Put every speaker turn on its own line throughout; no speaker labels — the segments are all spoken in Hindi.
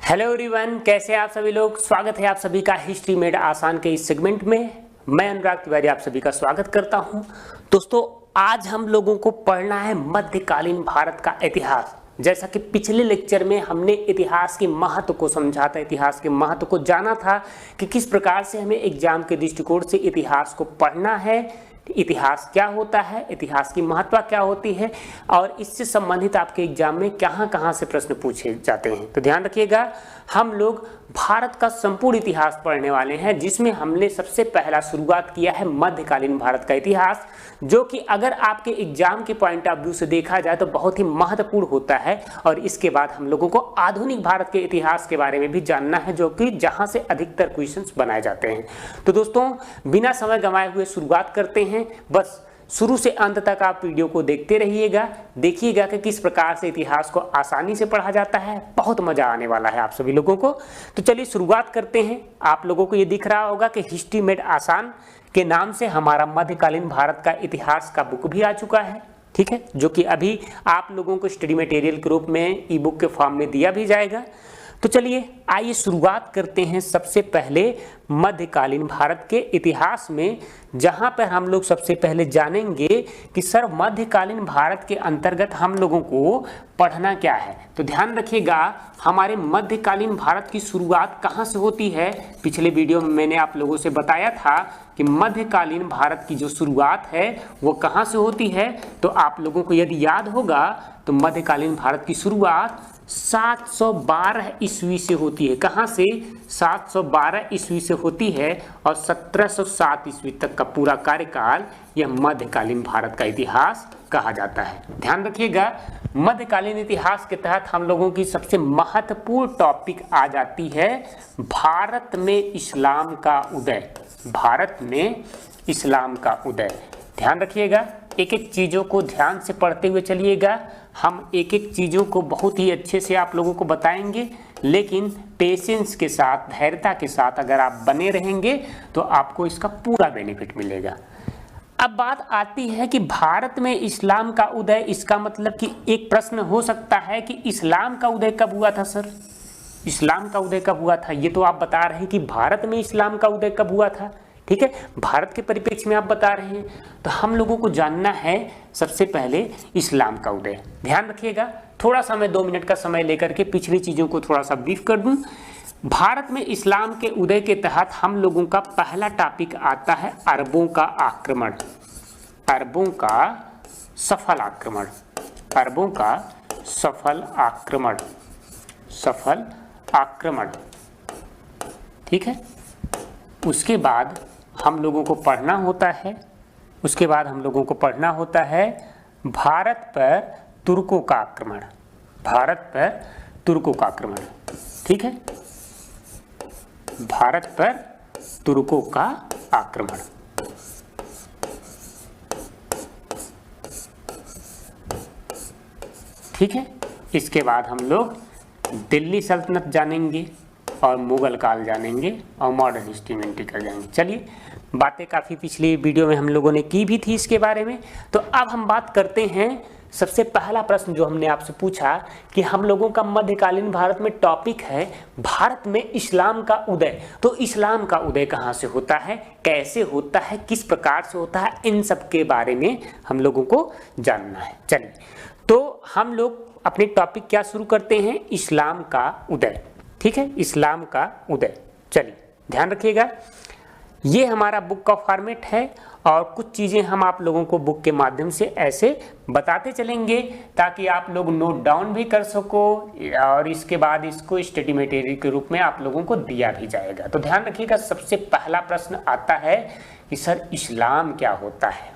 हेलो एवरीवन, कैसे हैं आप सभी लोग। स्वागत है आप सभी का हिस्ट्री मेड आसान के इस सेगमेंट में। मैं अनुराग तिवारी आप सभी का स्वागत करता हूं। दोस्तों, आज हम लोगों को पढ़ना है मध्यकालीन भारत का इतिहास। जैसा कि पिछले लेक्चर में हमने इतिहास के महत्व को समझा था, इतिहास के महत्व को जाना था कि किस प्रकार से हमें एग्जाम के दृष्टिकोण से इतिहास को पढ़ना है, इतिहास क्या होता है, इतिहास की महत्ता क्या होती है और इससे संबंधित आपके एग्जाम में कहां कहां से प्रश्न पूछे जाते हैं। तो ध्यान रखिएगा, हम लोग भारत का संपूर्ण इतिहास पढ़ने वाले हैं, जिसमें हमने सबसे पहला शुरुआत किया है मध्यकालीन भारत का इतिहास, जो कि अगर आपके एग्जाम के पॉइंट ऑफ व्यू से देखा जाए तो बहुत ही महत्वपूर्ण होता है। और इसके बाद हम लोगों को आधुनिक भारत के इतिहास के बारे में भी जानना है, जो कि जहां से अधिकतर क्वेश्चंस बनाए जाते हैं। तो दोस्तों, बिना समय गंवाए हुए शुरुआत करते हैं। बस शुरू से अंत तक आप वीडियो को देखते रहिएगा, देखिएगा कि किस प्रकार से इतिहास को आसानी से पढ़ा जाता है। बहुत मजा आने वाला है आप सभी लोगों को। तो चलिए शुरुआत करते हैं। आप लोगों को ये दिख रहा होगा कि हिस्ट्री मेड आसान के नाम से हमारा मध्यकालीन भारत का इतिहास का बुक भी आ चुका है, ठीक है, जो कि अभी आप लोगों को स्टडी मटेरियल के रूप में ई बुक के फॉर्म में दिया भी जाएगा। तो चलिए आइए शुरुआत करते हैं सबसे पहले मध्यकालीन भारत के इतिहास में, जहां पर हम लोग सबसे पहले जानेंगे कि सर मध्यकालीन भारत के अंतर्गत हम लोगों को पढ़ना क्या है। तो ध्यान रखिएगा, हमारे मध्यकालीन भारत की शुरुआत कहां से होती है। पिछले वीडियो में मैंने आप लोगों से बताया था कि मध्यकालीन भारत की जो शुरुआत है वो कहां से होती है। तो आप लोगों को यदि याद होगा तो मध्यकालीन भारत की शुरुआत 712 ईस्वी से होती है। कहां से? 712 ईस्वी से होती है और 1707 ईस्वी तक का पूरा कार्यकाल यह मध्यकालीन भारत का इतिहास कहा जाता है। ध्यान रखिएगा, मध्यकालीन इतिहास के तहत हम लोगों की सबसे महत्वपूर्ण टॉपिक आ जाती है भारत में इस्लाम का उदय। भारत में इस्लाम का उदय। ध्यान रखिएगा, एक एक चीज़ों को ध्यान से पढ़ते हुए चलिएगा। हम एक एक चीज़ों को बहुत ही अच्छे से आप लोगों को बताएंगे, लेकिन पेशेंस के साथ, धैर्यता के साथ अगर आप बने रहेंगे तो आपको इसका पूरा बेनिफिट मिलेगा। अब बात आती है कि भारत में इस्लाम का उदय, इसका मतलब कि एक प्रश्न हो सकता है कि इस्लाम का उदय कब हुआ था सर? इस्लाम का उदय कब हुआ था? ये तो आप बता रहे हैं कि भारत में इस्लाम का उदय कब हुआ था, ठीक है, भारत के परिप्रेक्ष्य में आप बता रहे हैं। तो हम लोगों को जानना है सबसे पहले इस्लाम का उदय। ध्यान रखिएगा, थोड़ा सा मैं 2 मिनट का समय लेकर के पिछली चीज़ों को थोड़ा सा ब्रीफ कर दूं। भारत में इस्लाम के उदय के तहत हम लोगों का पहला टॉपिक आता है अरबों का आक्रमण। अरबों का सफल आक्रमण। अरबों का सफल आक्रमण। सफल आक्रमण, ठीक है। उसके बाद हम लोगों को पढ़ना होता है, उसके बाद हम लोगों को पढ़ना होता है भारत पर तुर्कों का आक्रमण। भारत पर तुर्कों का आक्रमण, ठीक है, भारत पर तुर्कों का आक्रमण। ठीक है, इसके बाद हम लोग दिल्ली सल्तनत जानेंगे और मुगल काल जानेंगे और मॉडर्न हिस्ट्री में एंट्री कर जाएंगे। चलिए, बातें काफ़ी पिछली वीडियो में हम लोगों ने की भी थी इसके बारे में। तो अब हम बात करते हैं, सबसे पहला प्रश्न जो हमने आपसे पूछा कि हम लोगों का मध्यकालीन भारत में टॉपिक है भारत में इस्लाम का उदय। तो इस्लाम का उदय कहाँ से होता है, कैसे होता है, किस प्रकार से होता है, इन सब के बारे में हम लोगों को जानना है। चलिए, तो हम लोग अपने टॉपिक क्या शुरू करते हैं, इस्लाम का उदय, ठीक है, इस्लाम का उदय। चलिए ध्यान रखिएगा, ये हमारा बुक का फॉर्मेट है और कुछ चीज़ें हम आप लोगों को बुक के माध्यम से ऐसे बताते चलेंगे ताकि आप लोग नोट डाउन भी कर सको और इसके बाद इसको स्टडी मटेरियल के रूप में आप लोगों को दिया भी जाएगा। तो ध्यान रखिएगा, सबसे पहला प्रश्न आता है कि सर इस्लाम क्या होता है,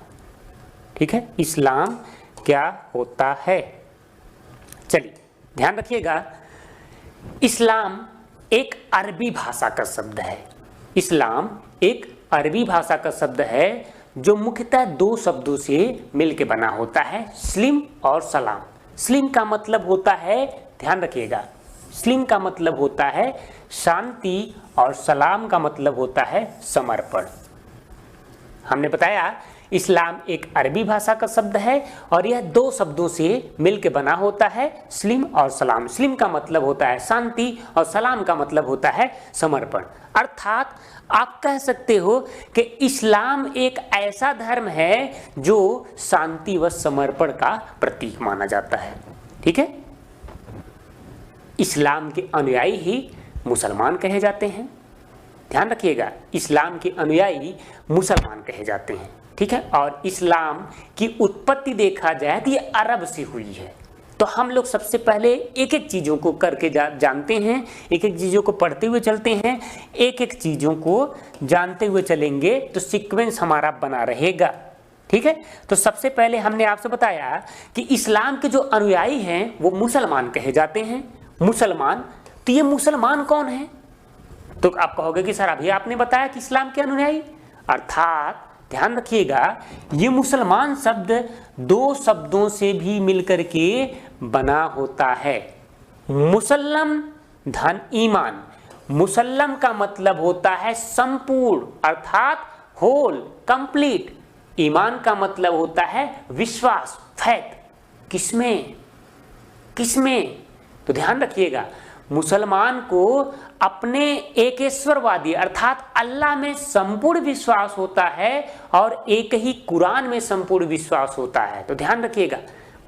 ठीक है, इस्लाम क्या होता है। चलिए ध्यान रखिएगा, इस्लाम एक अरबी भाषा का शब्द है। इस्लाम एक अरबी भाषा का शब्द है जो मुख्यतः 2 शब्दों से मिलकर बना होता है, स्लिम और सलाम। स्लिम का मतलब होता है, ध्यान रखिएगा, स्लिम का मतलब होता है शांति और सलाम का मतलब होता है समर्पण। हमने बताया इस्लाम एक अरबी भाषा का शब्द है और यह दो शब्दों से मिलकर बना होता है, स्लिम और सलाम। स्लिम का मतलब होता है शांति और सलाम का मतलब होता है समर्पण। अर्थात आप कह सकते हो कि इस्लाम एक ऐसा धर्म है जो शांति व समर्पण का प्रतीक माना जाता है। ठीक है, इस्लाम के अनुयायी ही मुसलमान कहे जाते हैं। ध्यान रखिएगा, इस्लाम के अनुयायी मुसलमान कहे जाते हैं। ठीक है, और इस्लाम की उत्पत्ति देखा जाए तो ये अरब से हुई है। तो हम लोग सबसे पहले एक एक चीज़ों को करके जानते हैं, एक एक चीज़ों को पढ़ते हुए चलते हैं, एक एक चीज़ों को जानते हुए चलेंगे तो सीक्वेंस हमारा बना रहेगा। ठीक है, तो सबसे पहले हमने आपसे बताया कि इस्लाम के जो अनुयायी हैं वो मुसलमान कहे जाते हैं। मुसलमान, तो ये मुसलमान कौन है? तो आप कहोगे कि सर अभी आपने बताया कि इस्लाम के अनुयायी, अर्थात ध्यान रखिएगा ये मुसलमान शब्द दो शब्दों से भी मिलकर के बना होता है। मुसल्लम धन ईमान। मुसल्लम का मतलब होता है संपूर्ण, अर्थात होल, कंप्लीट। ईमान का मतलब होता है विश्वास, फैथ। किसमें? किसमें? तो ध्यान रखिएगा, मुसलमान को अपने एकेश्वरवादी अर्थात अल्लाह में संपूर्ण विश्वास होता है और एक ही कुरान में संपूर्ण विश्वास होता है। तो ध्यान रखिएगा,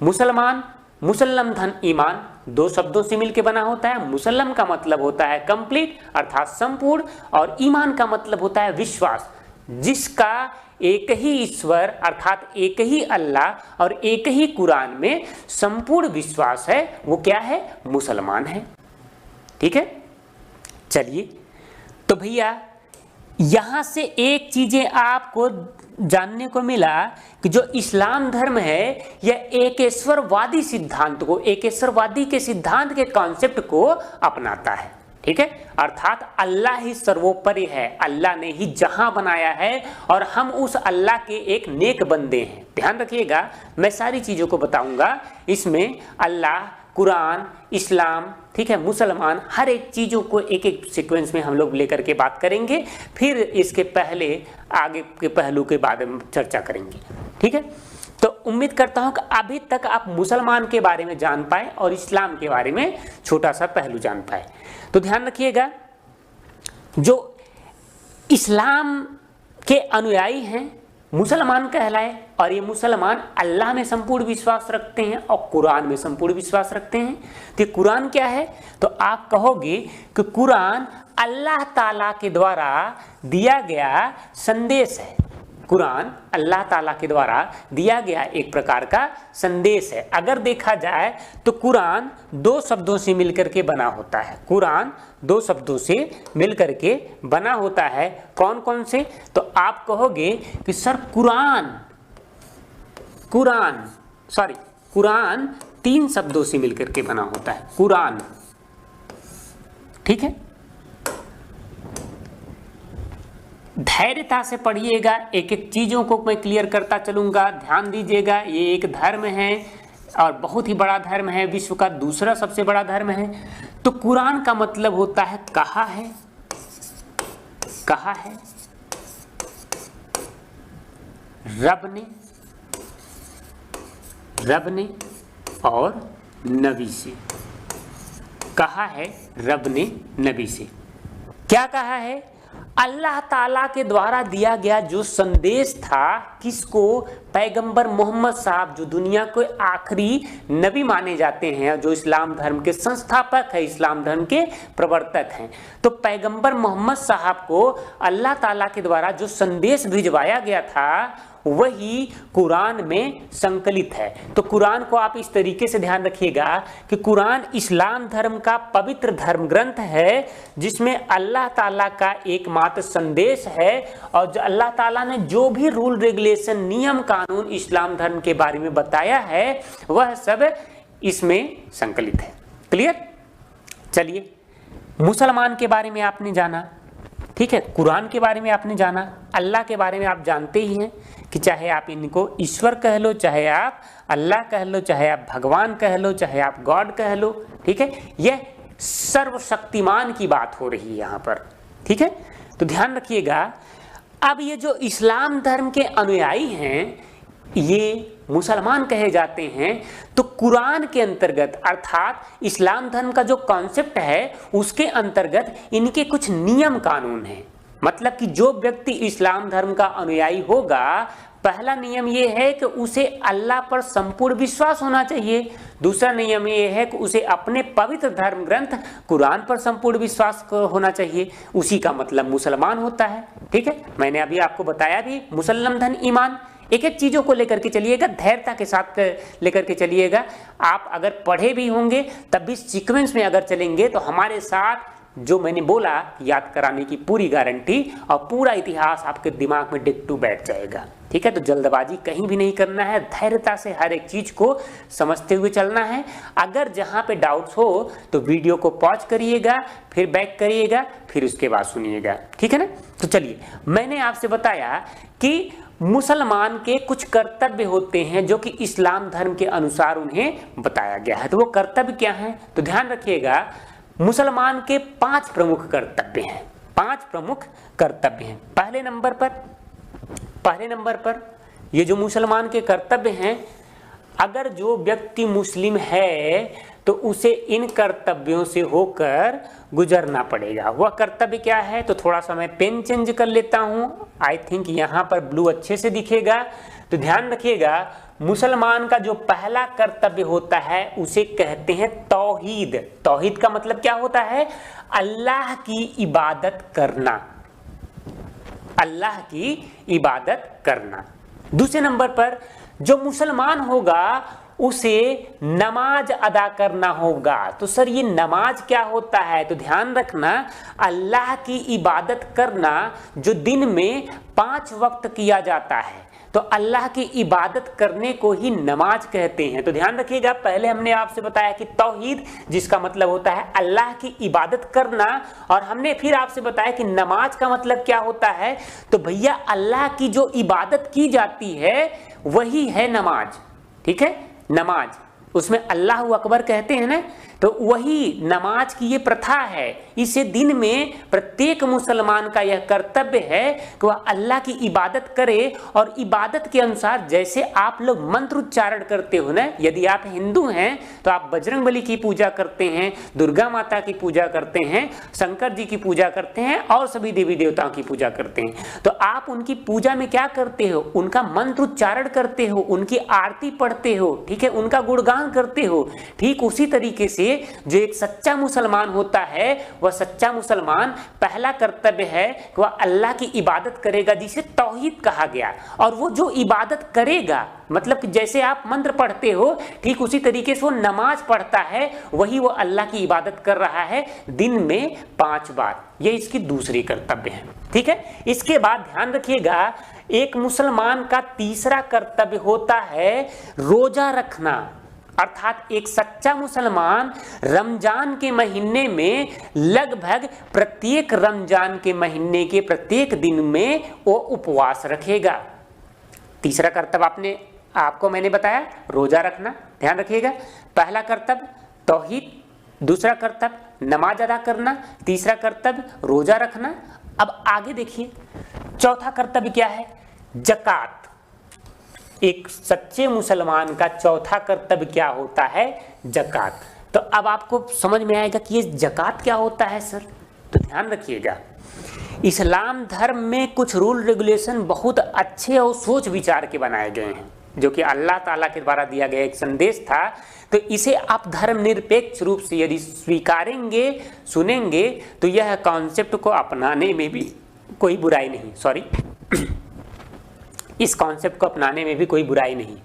मुसलमान, मुसल्लम धन ईमान दो शब्दों से मिलकर बना होता है। मुसल्लम का मतलब होता है कंप्लीट अर्थात संपूर्ण, और ईमान का मतलब होता है विश्वास, जिसका एक ही ईश्वर अर्थात एक ही अल्लाह और एक ही कुरान में संपूर्ण विश्वास है, वो क्या है? मुसलमान है। ठीक है, चलिए तो भैया यहां से एक चीजें आपको जानने को मिला कि जो इस्लाम धर्म है यह एकेश्वरवादी सिद्धांत को, एकेश्वरवादी के सिद्धांत के कॉन्सेप्ट को अपनाता है। ठीक है, अर्थात अल्लाह ही सर्वोपरि है, अल्लाह ने ही जहां बनाया है और हम उस अल्लाह के एक नेक बंदे हैं। ध्यान रखिएगा, मैं सारी चीजों को बताऊंगा इसमें, अल्लाह, कुरान, इस्लाम, ठीक है, मुसलमान, हर एक चीज़ों को एक एक सीक्वेंस में हम लोग लेकर के बात करेंगे, फिर इसके पहले आगे के पहलू के बारे में चर्चा करेंगे। ठीक है, तो उम्मीद करता हूं कि अभी तक आप मुसलमान के बारे में जान पाए और इस्लाम के बारे में छोटा सा पहलू जान पाए। तो ध्यान रखिएगा, जो इस्लाम के अनुयायी हैं मुसलमान कहलाए, और ये मुसलमान अल्लाह में संपूर्ण विश्वास रखते हैं और कुरान में संपूर्ण विश्वास रखते हैं। तो कुरान क्या है? तो आप कहोगे कि कुरान अल्लाह ताला के द्वारा दिया गया संदेश है। कुरान अल्लाह ताला के द्वारा दिया गया एक प्रकार का संदेश है। अगर देखा जाए तो कुरान दो शब्दों से मिलकर के बना होता है। कुरान दो शब्दों से मिलकर के बना होता है। कौन कौन से? तो आप कहोगे कि सर कुरान तीन शब्दों से मिलकर के बना होता है। कुरान, ठीक है, धैर्यता से पढ़िएगा, एक एक चीजों को मैं क्लियर करता चलूंगा। ध्यान दीजिएगा, ये एक धर्म है और बहुत ही बड़ा धर्म है, विश्व का दूसरा सबसे बड़ा धर्म है। तो कुरान का मतलब होता है कहा है, कहा है रब ने और नबी से। कहा है रब ने नबी से। क्या कहा है? अल्लाह ताला के द्वारा दिया गया जो संदेश था, किसको? पैगंबर मोहम्मद साहब, जो दुनिया के आखिरी नबी माने जाते हैं, जो इस्लाम धर्म के संस्थापक है, इस्लाम धर्म के प्रवर्तक हैं। तो पैगंबर मोहम्मद साहब को अल्लाह ताला के द्वारा जो संदेश भिजवाया गया था वही कुरान में संकलित है। तो कुरान को आप इस तरीके से ध्यान रखिएगा कि कुरान इस्लाम धर्म का पवित्र धर्म ग्रंथ है, जिसमें अल्लाह ताला का एकमात्र संदेश है और जो अल्लाह ताला ने जो भी रूल रेगुलेशन, नियम कानून इस्लाम धर्म के बारे में बताया है वह सब इसमें संकलित है। क्लियर? चलिए, मुसलमान के बारे में आपने जाना, ठीक है, कुरान के बारे में आपने जाना, अल्लाह के बारे में आप जानते ही हैं कि चाहे आप इनको ईश्वर कह लो, चाहे आप अल्लाह कह लो, चाहे आप भगवान कह लो, चाहे आप गॉड कह लो, ठीक है, यह सर्वशक्तिमान की बात हो रही है यहाँ पर। ठीक है, तो ध्यान रखिएगा, अब ये जो इस्लाम धर्म के अनुयायी हैं, ये मुसलमान कहे जाते हैं, तो कुरान के अंतर्गत अर्थात इस्लाम धर्म का जो कॉन्सेप्ट है उसके अंतर्गत इनके कुछ नियम कानून हैं। मतलब कि जो व्यक्ति इस्लाम धर्म का अनुयायी होगा, पहला नियम यह है कि उसे अल्लाह पर संपूर्ण विश्वास होना चाहिए। दूसरा नियम यह है कि उसे अपने पवित्र धर्म ग्रंथ कुरान पर संपूर्ण विश्वास होना चाहिए। उसी का मतलब मुसलमान होता है। ठीक है, मैंने अभी आपको बताया भी, मुसल्लम धन ईमान। एक एक चीजों को लेकर के चलिएगा, धैर्यता के साथ लेकर के चलिएगा। आप अगर पढ़े भी होंगे तब भी सीक्वेंस में अगर चलेंगे तो हमारे साथ जो मैंने बोला याद कराने की पूरी गारंटी, और पूरा इतिहास आपके दिमाग में डिट्टू बैठ जाएगा। ठीक है, तो जल्दबाजी कहीं भी नहीं करना है, धैर्यता से हर एक चीज को समझते हुए चलना है। अगर जहां पे डाउट्स हो तो वीडियो को पॉज करिएगा, फिर बैक करिएगा, फिर उसके बाद सुनिएगा। ठीक है ना। तो चलिए, मैंने आपसे बताया कि मुसलमान के कुछ कर्तव्य होते हैं जो कि इस्लाम धर्म के अनुसार उन्हें बताया गया है। तो वो कर्तव्य क्या हैं? तो ध्यान रखिएगा, मुसलमान के 5 प्रमुख कर्तव्य हैं। 5 प्रमुख कर्तव्य हैं। पहले नंबर पर ये जो मुसलमान के कर्तव्य हैं, अगर जो व्यक्ति मुस्लिम है तो उसे इन कर्तव्यों से होकर गुजरना पड़ेगा। वह कर्तव्य क्या है? तो थोड़ा सा मैं पेन चेंज कर लेता हूं। आई थिंक यहां पर ब्लू अच्छे से दिखेगा। तो ध्यान रखिएगा, मुसलमान का जो पहला कर्तव्य होता है उसे कहते हैं तौहीद। तौहीद का मतलब क्या होता है? अल्लाह की इबादत करना। अल्लाह की इबादत करना। दूसरे नंबर पर जो मुसलमान होगा उसे नमाज अदा करना होगा। तो सर ये नमाज क्या होता है? तो ध्यान रखना, अल्लाह की इबादत करना जो दिन में 5 वक्त किया जाता है, तो अल्लाह की इबादत करने को ही नमाज कहते हैं। तो ध्यान रखिएगा, पहले हमने आपसे बताया कि तौहीद जिसका मतलब होता है अल्लाह की इबादत करना, और हमने फिर आपसे बताया कि नमाज का मतलब क्या होता है। तो भैया अल्लाह की जो इबादत की जाती है वही है नमाज। ठीक है, नमाज, उसमें अल्लाह अकबर कहते हैं ना, तो वही नमाज की ये प्रथा है। इसे दिन में प्रत्येक मुसलमान का यह कर्तव्य है कि वह अल्लाह की इबादत करे, और इबादत के अनुसार जैसे आप लोग मंत्र उच्चारण करते हो ना, यदि आप हिंदू हैं तो आप बजरंगबली की पूजा करते हैं, दुर्गा माता की पूजा करते हैं, शंकर जी की पूजा करते हैं, और सभी देवी देवताओं की पूजा करते हैं। तो आप उनकी पूजा में क्या करते हो? उनका मंत्र उच्चारण करते हो, उनकी आरती पढ़ते हो, ठीक है, उनका गुणगान करते हो। ठीक उसी तरीके से जो एक सच्चा मुसलमान होता है, वह सच्चा मुसलमान पहला कर्तव्य है कि वह अल्लाह की इबादत करेगा, जिसे तौहीद कहा गया। और वो जो इबादत करेगा, मतलब कि जैसे आप मंत्र पढ़ते हो, ठीक उसी तरीके से वो नमाज पढ़ता है, वही वो अल्लाह की इबादत कर रहा है दिन में 5 बार। ये इसकी दूसरी कर्तव्य है। ठीक है, इसके बाद ध्यान रखिएगा, एक मुसलमान का तीसरा कर्तव्य होता है रोजा रखना। अर्थात एक सच्चा मुसलमान रमजान के महीने में लगभग प्रत्येक रमजान के महीने के प्रत्येक दिन में वो उपवास रखेगा। तीसरा कर्तव्य आपको मैंने बताया रोजा रखना। ध्यान रखिएगा, पहला कर्तव्य तौहीद, दूसरा कर्तव्य नमाज अदा करना, तीसरा कर्तव्य रोजा रखना। अब आगे देखिए, चौथा कर्तव्य क्या है? ज़कात। एक सच्चे मुसलमान का चौथा कर्तव्य क्या होता है? ज़कात। तो अब आपको समझ में आएगा कि ये ज़कात क्या होता है सर। तो ध्यान रखिएगा, इस्लाम धर्म में कुछ रूल रेगुलेशन बहुत अच्छे और सोच विचार के बनाए गए हैं, जो कि अल्लाह ताला के द्वारा दिया गया एक संदेश था। तो इसे आप धर्मनिरपेक्ष रूप से यदि स्वीकारेंगे, सुनेंगे, तो यह कॉन्सेप्ट को अपनाने में भी कोई बुराई नहीं। इस कॉन्सेप्ट को अपनाने में भी कोई बुराई नहीं।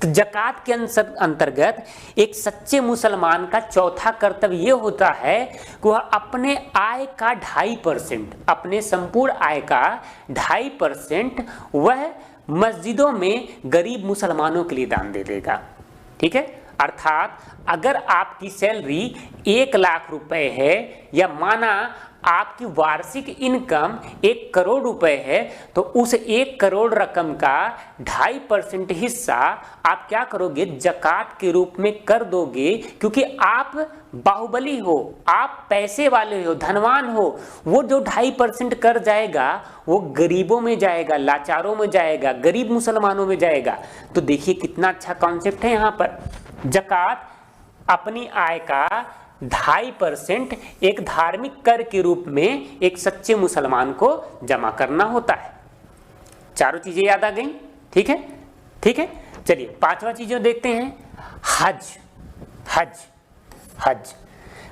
तो ज़कात के अंतर्गत एक सच्चे मुसलमान का चौथा कर्तव्य ये होता है कि वह अपने आय का 2.5%, अपने संपूर्ण आय का 2.5% वह मस्जिदों में गरीब मुसलमानों के लिए दान दे देगा। ठीक है, अर्थात अगर आपकी सैलरी 1 लाख रुपए है, या माना आपकी वार्षिक इनकम 1 करोड़ रुपए है तो उस 1 करोड़ रकम का 2.5% हिस्सा आप क्या करोगे, जकात के रूप में कर दोगे, क्योंकि आप बाहुबली हो, आप पैसे वाले हो, धनवान हो। वो जो 2.5% कर जाएगा वो गरीबों में जाएगा, लाचारों में जाएगा, गरीब मुसलमानों में जाएगा। तो देखिए कितना अच्छा कॉन्सेप्ट है। यहाँ पर जकात अपनी आय का 2.5% एक धार्मिक कर के रूप में एक सच्चे मुसलमान को जमा करना होता है। चारों चीजें याद आ गई, ठीक है, ठीक है। चलिए 5वां चीज देखते हैं, हज। हज हज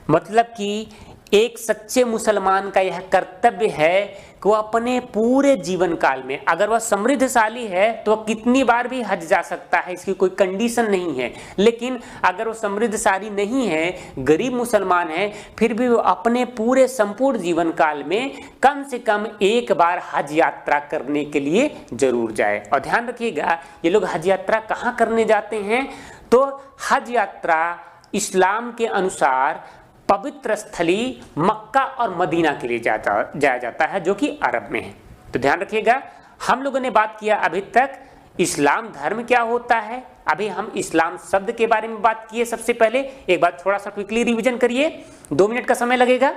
मतलब कि एक सच्चे मुसलमान का यह कर्तव्य है कि वह अपने पूरे जीवन काल में, अगर वह समृद्धशाली है तो वह कितनी बार भी हज जा सकता है, इसकी कोई कंडीशन नहीं है। लेकिन अगर वो समृद्धशाली नहीं है, गरीब मुसलमान है, फिर भी वो अपने पूरे संपूर्ण जीवन काल में कम से कम एक बार हज यात्रा करने के लिए जरूर जाए। और ध्यान रखिएगा, ये लोग हज यात्रा कहाँ करने जाते हैं, तो हज यात्रा इस्लाम के अनुसार पवित्र स्थली मक्का और मदीना के लिए जाया जाता है, जो कि अरब में है। तो ध्यान रखिएगा, हम लोगों ने बात किया अभी तक इस्लाम धर्म क्या होता है। अभी हम इस्लाम शब्द के बारे में बात किए। सबसे पहले एक बात थोड़ा सा क्विकली रिवीजन करिए, 2 मिनट का समय लगेगा।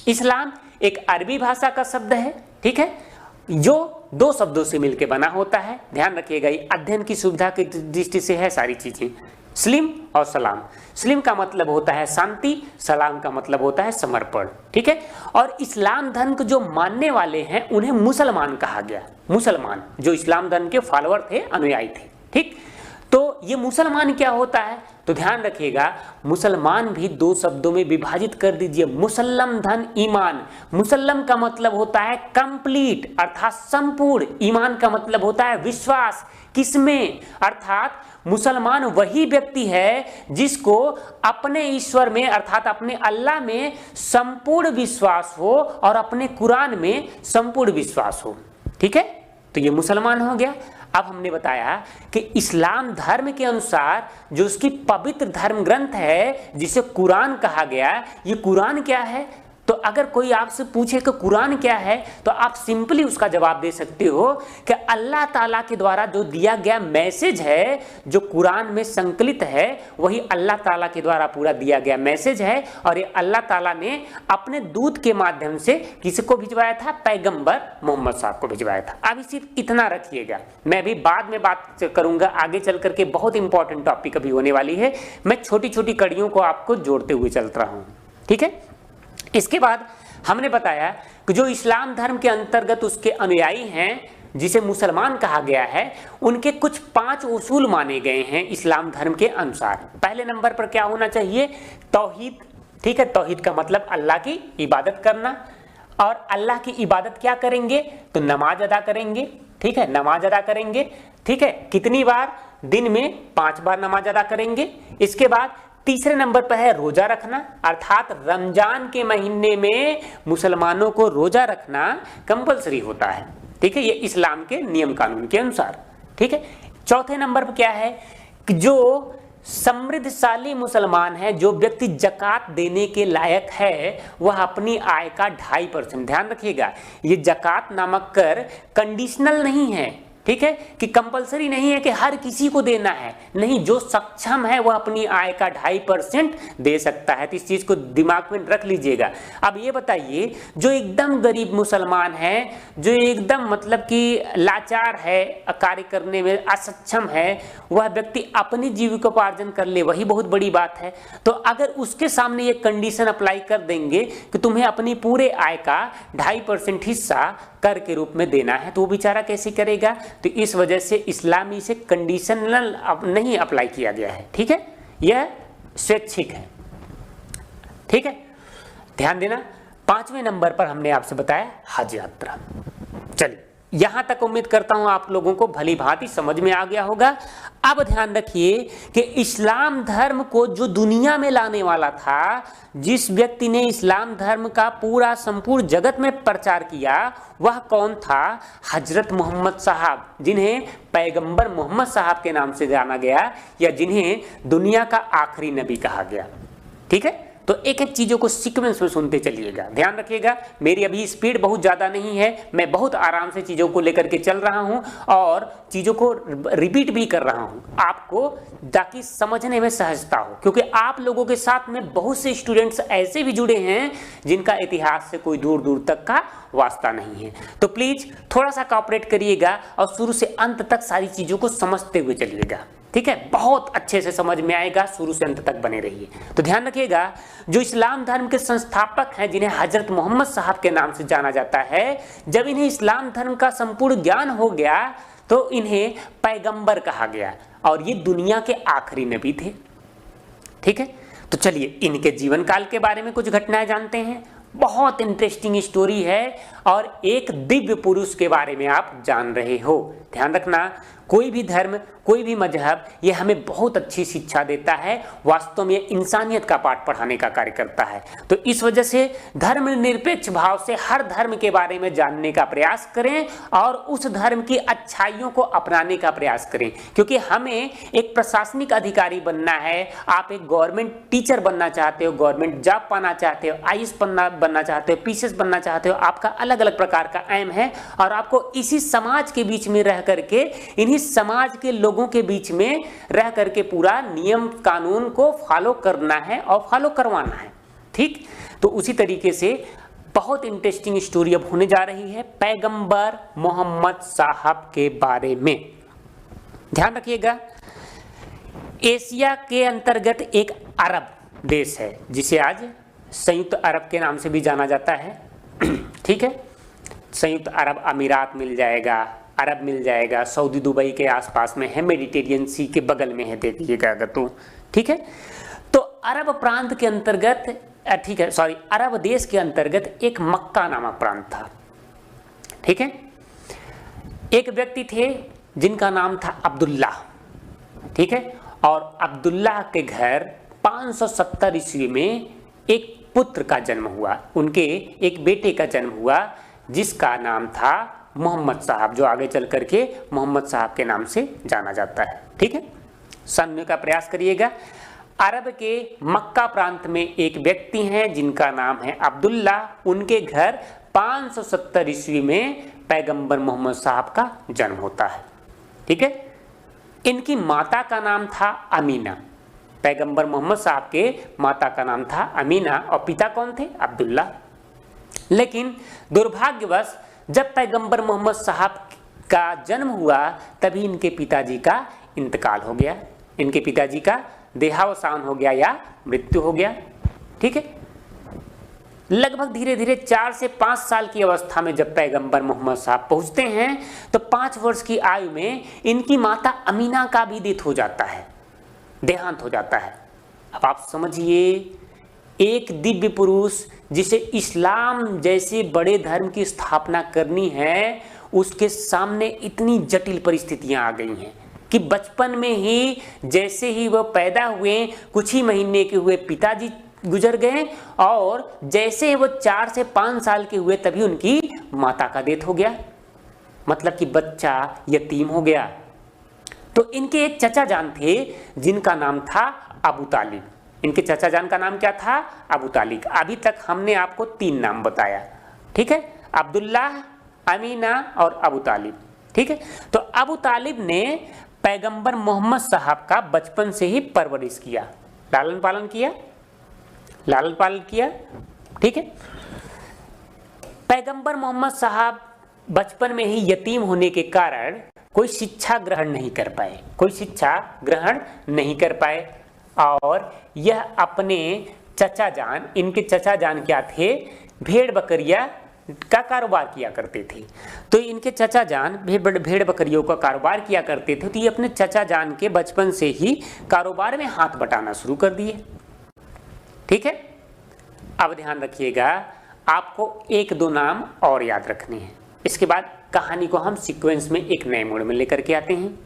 इस्लाम एक अरबी भाषा का शब्द है, ठीक है, जो 2 शब्दों से मिलकर बना होता है। ध्यान रखिएगा, ये अध्ययन की सुविधा की दृष्टि से है सारी चीजें। स्लिम और सलाम, स्लिम का मतलब होता है शांति, सलाम का मतलब होता है समर्पण, ठीक है। और इस्लाम धर्म के जो मानने वाले हैं उन्हें मुसलमान कहा गया। मुसलमान जो इस्लाम धर्म के फॉलोअर थे, अनुयायी थे, ठीक। तो ये मुसलमान क्या होता है, तो ध्यान रखिएगा, मुसलमान भी 2 शब्दों में विभाजित कर दीजिए, मुसल्लम धन ईमान। मुसल्लम का मतलब होता है कंप्लीट अर्थात संपूर्ण, ईमान का मतलब होता है विश्वास। किसमें, अर्थात मुसलमान वही व्यक्ति है जिसको अपने ईश्वर में अर्थात अपने अल्लाह में संपूर्ण विश्वास हो और अपने कुरान में संपूर्ण विश्वास हो, ठीक है। तो ये मुसलमान हो गया। अब हमने बताया कि इस्लाम धर्म के अनुसार जो उसकी पवित्र धर्म ग्रंथ है जिसे कुरान कहा गया, ये कुरान क्या है। तो अगर कोई आपसे पूछे कि कुरान क्या है, तो आप सिंपली उसका जवाब दे सकते हो कि अल्लाह ताला के द्वारा जो दिया गया मैसेज है, जो कुरान में संकलित है, वही अल्लाह ताला के द्वारा पूरा दिया गया मैसेज है। और ये अल्लाह ताला ने अपने दूत के माध्यम से किसको भिजवाया था, पैगंबर मोहम्मद साहब को भिजवाया था। अभी सिर्फ इतना रखिएगा, मैं भी बाद में बात करूंगा, आगे चल करके बहुत इंपॉर्टेंट टॉपिक अभी होने वाली है। मैं छोटी छोटी कड़ियों को आपको जोड़ते हुए चल रहा हूं, ठीक है। इसके बाद हमने बताया कि जो इस्लाम धर्म के अंतर्गत उसके अनुयायी हैं, जिसे मुसलमान कहा गया है, उनके कुछ 5 उसूल माने गए हैं इस्लाम धर्म के अनुसार। पहले नंबर पर क्या होना चाहिए, तौहीद, ठीक है। तौहीद का मतलब अल्लाह की इबादत करना। और अल्लाह की इबादत क्या करेंगे, तो नमाज अदा करेंगे, ठीक है, नमाज अदा करेंगे, ठीक है। कितनी बार, दिन में 5 बार नमाज अदा करेंगे। इसके बाद तीसरे नंबर पर है रोजा रखना, अर्थात रमजान के महीने में मुसलमानों को रोजा रखना कंपलसरी होता है, ठीक है, ये इस्लाम के नियम कानून के अनुसार, ठीक है। चौथे नंबर पर क्या है कि जो समृद्धशाली मुसलमान है, जो व्यक्ति जकात देने के लायक है, वह अपनी आय का 2.5%, ध्यान रखिएगा, ये जकात नामक कर कंडीशनल नहीं है, ठीक है, कि कंपलसरी नहीं है कि हर किसी को देना है, नहीं, जो सक्षम है वह अपनी आय का 2.5% दे सकता है। तो इस चीज को दिमाग में रख लीजिएगा। अब ये बताइए, जो एकदम गरीब मुसलमान है, जो एकदम मतलब कि लाचार है, कार्य करने में असक्षम है, वह व्यक्ति अपनी जीविकोपार्जन कर ले, वही बहुत बड़ी बात है। तो अगर उसके सामने ये कंडीशन अप्लाई कर देंगे कि तुम्हें अपनी पूरे आय का 2.5% हिस्सा कर के रूप में देना है, तो वो बेचारा कैसे करेगा। तो इस वजह से इस्लामी से कंडीशनल नहीं अप्लाई किया गया है, ठीक है, यह स्वैच्छिक है, ठीक है, ध्यान देना। 5वें नंबर पर हमने आपसे बताया हज यात्रा। चलिए, यहां तक उम्मीद करता हूं आप लोगों को भली भांति समझ में आ गया होगा। अब ध्यान रखिए कि इस्लाम धर्म को जो दुनिया में लाने वाला था, जिस व्यक्ति ने इस्लाम धर्म का पूरा संपूर्ण जगत में प्रचार किया, वह कौन था, हजरत मोहम्मद साहब, जिन्हें पैगंबर मोहम्मद साहब के नाम से जाना गया, या जिन्हें दुनिया का आखिरी नबी कहा गया, ठीक है। तो एक एक चीजों को सीक्वेंस में सुनते चलिएगा। ध्यान रखिएगा, मेरी अभी स्पीड बहुत ज्यादा नहीं है, मैं बहुत आराम से चीजों को लेकर के चल रहा हूं और चीजों को रिपीट भी कर रहा हूं आपको, ताकि समझने में सहजता हो, क्योंकि आप लोगों के साथ में बहुत से स्टूडेंट्स ऐसे भी जुड़े हैं जिनका इतिहास से कोई दूर दूर तक का वास्ता नहीं है। तो प्लीज थोड़ा सा कोऑपरेट करिएगा और शुरू से अंत तक सारी चीजों को समझते हुए चलिएगा, ठीक है? बहुत अच्छे से समझ में आएगा, शुरू से अंत तक बने रहिए। तो ध्यान रखिएगा, जो इस्लाम धर्म के संस्थापक हैं, जिन्हें हजरत मोहम्मद साहब के नाम से जाना जाता है, जब इन्हें इस्लाम धर्म का संपूर्ण ज्ञान हो गया तो इन्हें पैगंबर कहा गया और ये दुनिया के आखिरी नबी थे, ठीक है? तो चलिए इनके जीवन काल के बारे में कुछ घटनाएं जानते हैं। बहुत इंटरेस्टिंग स्टोरी है और एक दिव्य पुरुष के बारे में आप जान रहे हो। ध्यान रखना, कोई भी धर्म, कोई भी मजहब, ये हमें बहुत अच्छी शिक्षा देता है, वास्तव में इंसानियत का पाठ पढ़ाने का कार्य करता है। तो इस वजह से धर्मनिरपेक्ष भाव से हर धर्म के बारे में जानने का प्रयास करें और उस धर्म की अच्छाइयों को अपनाने का प्रयास करें, क्योंकि हमें एक प्रशासनिक अधिकारी बनना है। आप एक गवर्नमेंट टीचर बनना चाहते हो, गवर्नमेंट जॉब पाना चाहते हो, आईएएस बनना चाहते हो, पीसीएस बनना चाहते हो, आपका अलग अलग प्रकार का एम है और आपको इसी समाज के बीच में रह करके, इन्हीं समाज के लोगों के बीच में रह करके पूरा नियम कानून को फॉलो करना है और फॉलो करवाना है, ठीक? तो उसी तरीके से बहुत इंटरेस्टिंग स्टोरी अब होने जा रही है पैगंबर मोहम्मद साहब के बारे में। ध्यान रखिएगा, एशिया के अंतर्गत एक अरब देश है जिसे आज संयुक्त अरब के नाम से भी जाना जाता है, ठीक है? संयुक्त अरब अमीरात मिल जाएगा, अरब मिल जाएगा, सऊदी दुबई के आसपास में है, मेडिटेरियन सी के बगल में है, देखिएगा अगर तो, ठीक है? तो अरब प्रांत के अंतर्गत, ठीक है, सॉरी, अरब देश के अंतर्गत एक मक्का नामक प्रांत था, ठीक है? एक व्यक्ति थे जिनका नाम था अब्दुल्ला, ठीक है? और अब्दुल्ला के घर 570 ईस्वी में एक पुत्र का जन्म हुआ, उनके एक बेटे का जन्म हुआ जिसका नाम था मोहम्मद साहब, जो आगे चल करके मोहम्मद साहब के नाम से जाना जाता है, ठीक है? समझने का प्रयास करिएगा। अरब के मक्का प्रांत में एक व्यक्ति हैं जिनका नाम है अब्दुल्ला, उनके घर 570 ईस्वी में पैगंबर मोहम्मद साहब का जन्म होता है, ठीक है? इनकी माता का नाम था अमीना, पैगंबर मोहम्मद साहब के माता का नाम था अमीना और पिता कौन थे? अब्दुल्ला। लेकिन दुर्भाग्यवश जब पैगंबर मोहम्मद साहब का जन्म हुआ तभी इनके पिताजी का इंतकाल हो गया, इनके पिताजी का देहावसान हो गया या मृत्यु हो गया, ठीक है? लगभग धीरे धीरे 4 से 5 साल की अवस्था में जब पैगंबर मोहम्मद साहब पहुंचते हैं तो 5 वर्ष की आयु में इनकी माता अमीना का भी डेथ हो जाता है, देहांत हो जाता है। अब आप समझिए, एक दिव्य पुरुष जिसे इस्लाम जैसे बड़े धर्म की स्थापना करनी है, उसके सामने इतनी जटिल परिस्थितियां आ गई हैं कि बचपन में ही जैसे ही वह पैदा हुए, कुछ ही महीने के हुए पिताजी गुजर गए और जैसे वो 4 से 5 साल के हुए तभी उनकी माता का डेथ हो गया, मतलब कि बच्चा यतीम हो गया। तो इनके एक चचा जान थे जिनका नाम था अबू तालिब। इनके चचा जान का नाम क्या था? अबू तालिब। अभी तक हमने आपको 3 नाम बताया, ठीक है? अब्दुल्ला, अमीना और अबू तालिब, ठीक है? तो अबू तालिब ने पैगंबर मोहम्मद साहब का बचपन से ही परवरिश किया, लालन पालन किया, ठीक है? पैगंबर मोहम्मद साहब बचपन में ही यतीम होने के कारण कोई शिक्षा ग्रहण नहीं कर पाए और यह अपने चचा जान, इनके चचा जान क्या थे? भेड़ बकरियां का कारोबार किया करते थे। तो इनके चचा जान भेड़ बकरियों का कारोबार किया करते थे, तो ये अपने चचा जान के बचपन से ही कारोबार में हाथ बटाना शुरू कर दिए, ठीक है? अब ध्यान रखिएगा, आपको 1-2 नाम और याद रखने हैं, इसके बाद कहानी को हम सीक्वेंस में एक नए मोड़ में लेकर के आते हैं।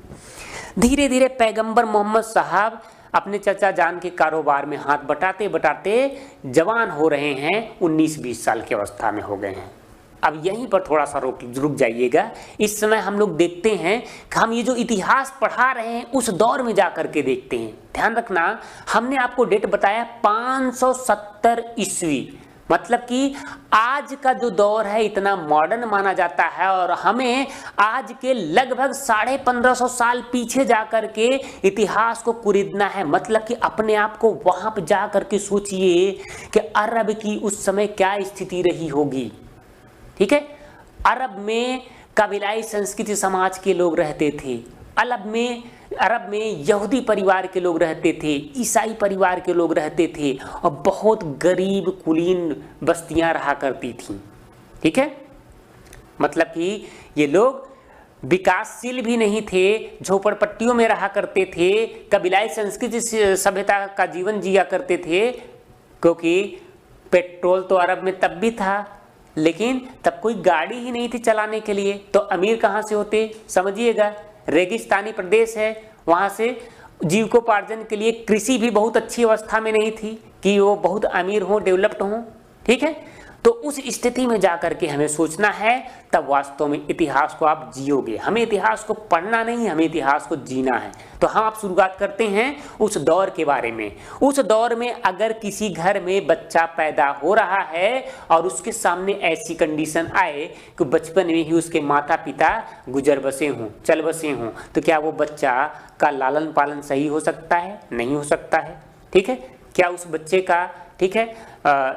धीरे धीरे पैगंबर मोहम्मद साहब अपने चचा जान के कारोबार में हाथ बटाते बटाते जवान हो रहे हैं, 19-20 साल की अवस्था में हो गए हैं, अब यहीं पर थोड़ा सा रुक जाइएगा। इस समय हम लोग देखते हैं कि हम ये जो इतिहास पढ़ा रहे हैं उस दौर में जा करके देखते हैं। ध्यान रखना, हमने आपको डेट बताया 570 ईस्वी, मतलब कि आज का जो दौर है इतना मॉडर्न माना जाता है और हमें आज के लगभग 1550 साल पीछे जाकर के इतिहास को कुरीदना है। मतलब कि अपने आप को वहां पर जा करके सोचिए कि अरब की उस समय क्या स्थिति रही होगी। ठीक है, अरब में कबीलाई संस्कृति समाज के लोग रहते थे, अरब में यहूदी परिवार के लोग रहते थे, ईसाई परिवार के लोग रहते थे और बहुत गरीब कुलीन बस्तियां रहा करती थीं। ठीक है, मतलब कि ये लोग विकासशील भी नहीं थे, झोपड़पट्टियों में रहा करते थे, कबीलाई संस्कृति सभ्यता का जीवन जिया करते थे, क्योंकि पेट्रोल तो अरब में तब भी था, लेकिन तब कोई गाड़ी ही नहीं थी चलाने के लिए, तो अमीर कहाँ से होते समझिएगा। रेगिस्तानी प्रदेश है, वहाँ से जीविकोपार्जन के लिए कृषि भी बहुत अच्छी अवस्था में नहीं थी कि वो बहुत अमीर हो, डेवलप्ड हो। ठीक है, तो उस स्थिति में जाकर के हमें सोचना है, तब वास्तव में इतिहास को आप जियोगे। हमें इतिहास को पढ़ना नहीं, हमें इतिहास को जीना है। तो हम आप शुरुआत करते हैं उस दौर के बारे में। उस दौर में अगर किसी घर में बच्चा पैदा हो रहा है और उसके सामने ऐसी कंडीशन आए कि बचपन में ही उसके माता पिता गुजर बसे हों, चल बसे हों, तो क्या वो बच्चा का लालन पालन सही हो सकता है? नहीं हो सकता है। ठीक है, क्या उस बच्चे का, ठीक है,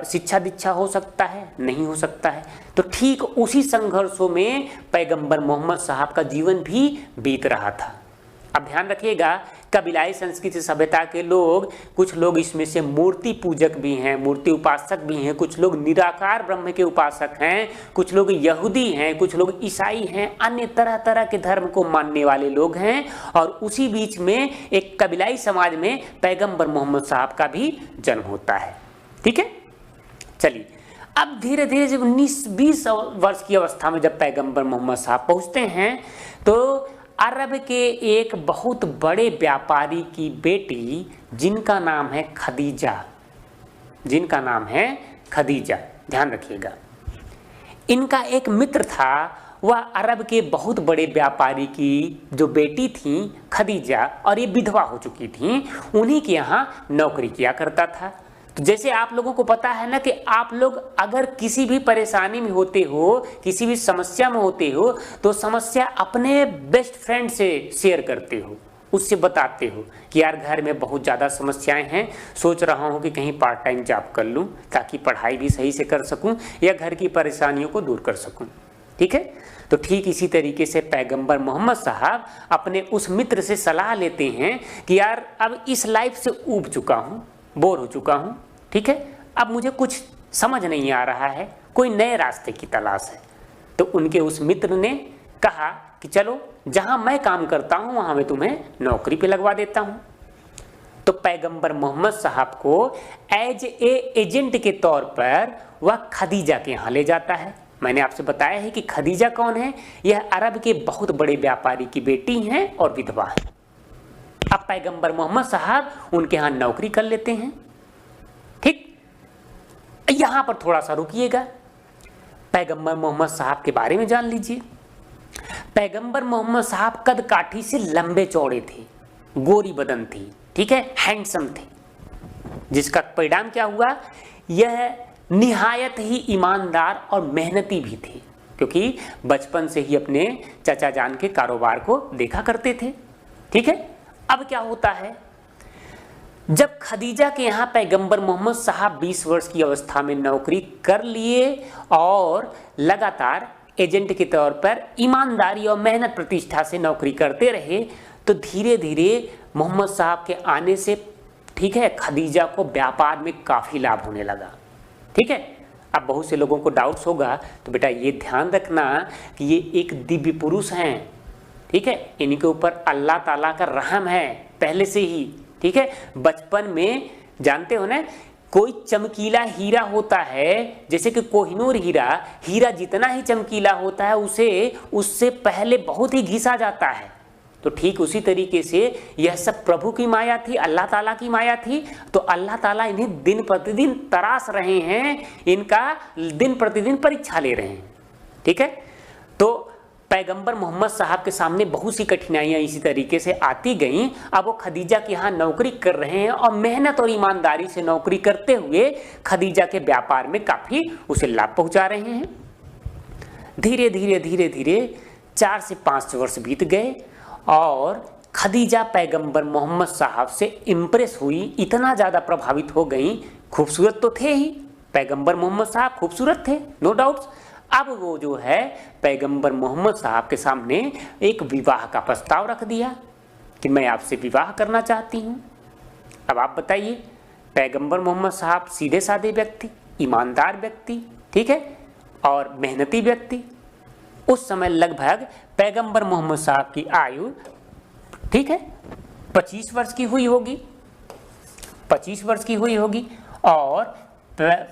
शिक्षा दीक्षा हो सकता है? नहीं हो सकता है। तो ठीक उसी संघर्षों में पैगंबर मोहम्मद साहब का जीवन भी बीत रहा था। अब ध्यान रखिएगा, कबीलाई संस्कृति सभ्यता के लोग, कुछ लोग इसमें से मूर्ति पूजक भी हैं, मूर्ति उपासक भी हैं, कुछ लोग निराकार ब्रह्म के उपासक हैं, कुछ लोग यहूदी हैं, कुछ लोग ईसाई हैं, अन्य तरह तरह के धर्म को मानने वाले लोग हैं। और उसी बीच में एक कबीलाई समाज में पैगंबर मोहम्मद साहब का भी जन्म होता है। ठीक है, चलिए अब धीरे धीरे जब 19-20 वर्ष की अवस्था में जब पैगंबर मोहम्मद साहब पहुंचते हैं, तो अरब के एक बहुत बड़े व्यापारी की बेटी जिनका नाम है खदीजा, जिनका नाम है खदीजा, ध्यान रखिएगा, इनका एक मित्र था, वह अरब के बहुत बड़े व्यापारी की जो बेटी थी खदीजा, और ये विधवा हो चुकी थी, उन्हीं के यहाँ नौकरी किया करता था। तो जैसे आप लोगों को पता है ना कि आप लोग अगर किसी भी परेशानी में होते हो, किसी भी समस्या में होते हो, तो समस्या अपने बेस्ट फ्रेंड से शेयर करते हो, उससे बताते हो कि यार घर में बहुत ज़्यादा समस्याएं हैं, सोच रहा हूँ कि कहीं पार्ट टाइम जॉब कर लूँ ताकि पढ़ाई भी सही से कर सकूँ या घर की परेशानियों को दूर कर सकूँ। ठीक है, तो ठीक इसी तरीके से पैगंबर मोहम्मद साहब अपने उस मित्र से सलाह लेते हैं कि यार अब इस लाइफ से ऊब चुका हूँ, बोर हो चुका हूँ। ठीक है, अब मुझे कुछ समझ नहीं आ रहा है, कोई नए रास्ते की तलाश है। तो उनके उस मित्र ने कहा कि चलो जहां मैं काम करता हूं वहां मैं तुम्हें नौकरी पे लगवा देता हूं। तो पैगंबर मोहम्मद साहब को एज ए एजेंट के तौर पर वह खदीजा के यहाँ ले जाता है। मैंने आपसे बताया है कि खदीजा कौन है, यह अरब के बहुत बड़े व्यापारी की बेटी हैं और विधवा है। अब पैगंबर मोहम्मद साहब उनके यहाँ नौकरी कर लेते हैं। ठीक, यहां पर थोड़ा सा रुकिएगा, पैगंबर मोहम्मद साहब के बारे में जान लीजिए। पैगंबर मोहम्मद साहब कद काठी से लंबे चौड़े थे, गोरी बदन थी, ठीक है, हैंडसम थे, जिसका परिणाम क्या हुआ, यह निहायत ही ईमानदार और मेहनती भी थे, क्योंकि बचपन से ही अपने चाचा जान के कारोबार को देखा करते थे। ठीक है, अब क्या होता है, जब खदीजा के यहाँ पैगंबर मोहम्मद साहब 20 वर्ष की अवस्था में नौकरी कर लिए और लगातार एजेंट के तौर पर ईमानदारी और मेहनत प्रतिष्ठा से नौकरी करते रहे, तो धीरे धीरे मोहम्मद साहब के आने से, ठीक है, खदीजा को व्यापार में काफ़ी लाभ होने लगा। ठीक है, अब बहुत से लोगों को डाउट्स होगा, तो बेटा ये ध्यान रखना कि ये एक दिव्य पुरुष हैं। ठीक है, इनके ऊपर अल्लाह ताला का रहम है पहले से ही। ठीक है, बचपन में जानते हो ना, कोई चमकीला हीरा होता है, जैसे कि कोहिनूर हीरा, हीरा जितना ही चमकीला होता है उसे उससे पहले बहुत ही घिसा जाता है। तो ठीक उसी तरीके से यह सब प्रभु की माया थी, अल्लाह ताला की माया थी। तो अल्लाह ताला इन्हें दिन प्रतिदिन तराश रहे हैं, इनका दिन प्रतिदिन परीक्षा ले रहे हैं। ठीक है। तो पैगंबर मोहम्मद साहब के सामने बहुत सी कठिनाइयां इसी तरीके से आती गईं। अब वो खदीजा के यहाँ नौकरी कर रहे हैं और मेहनत और ईमानदारी से नौकरी करते हुए खदीजा के व्यापार में काफी उसे लाभ पहुंचा रहे हैं। धीरे धीरे धीरे धीरे 4 से 5 वर्ष बीत गए और खदीजा पैगंबर मोहम्मद साहब से इम्प्रेस हुई, इतना ज़्यादा प्रभावित हो गई। खूबसूरत तो थे ही, पैगंबर मोहम्मद साहब खूबसूरत थे, नो डाउट्स। अब वो जो है पैगंबर मोहम्मद साहब के सामने एक विवाह का प्रस्ताव रख दिया कि मैं आपसे विवाह करना चाहती हूँ। अब आप बताइए, पैगंबर मोहम्मद साहब सीधे साधे व्यक्ति, ईमानदार व्यक्ति, ठीक है, और मेहनती व्यक्ति। उस समय लगभग पैगंबर मोहम्मद साहब की आयु, ठीक है, 25 वर्ष की हुई होगी, 25 वर्ष की हुई होगी और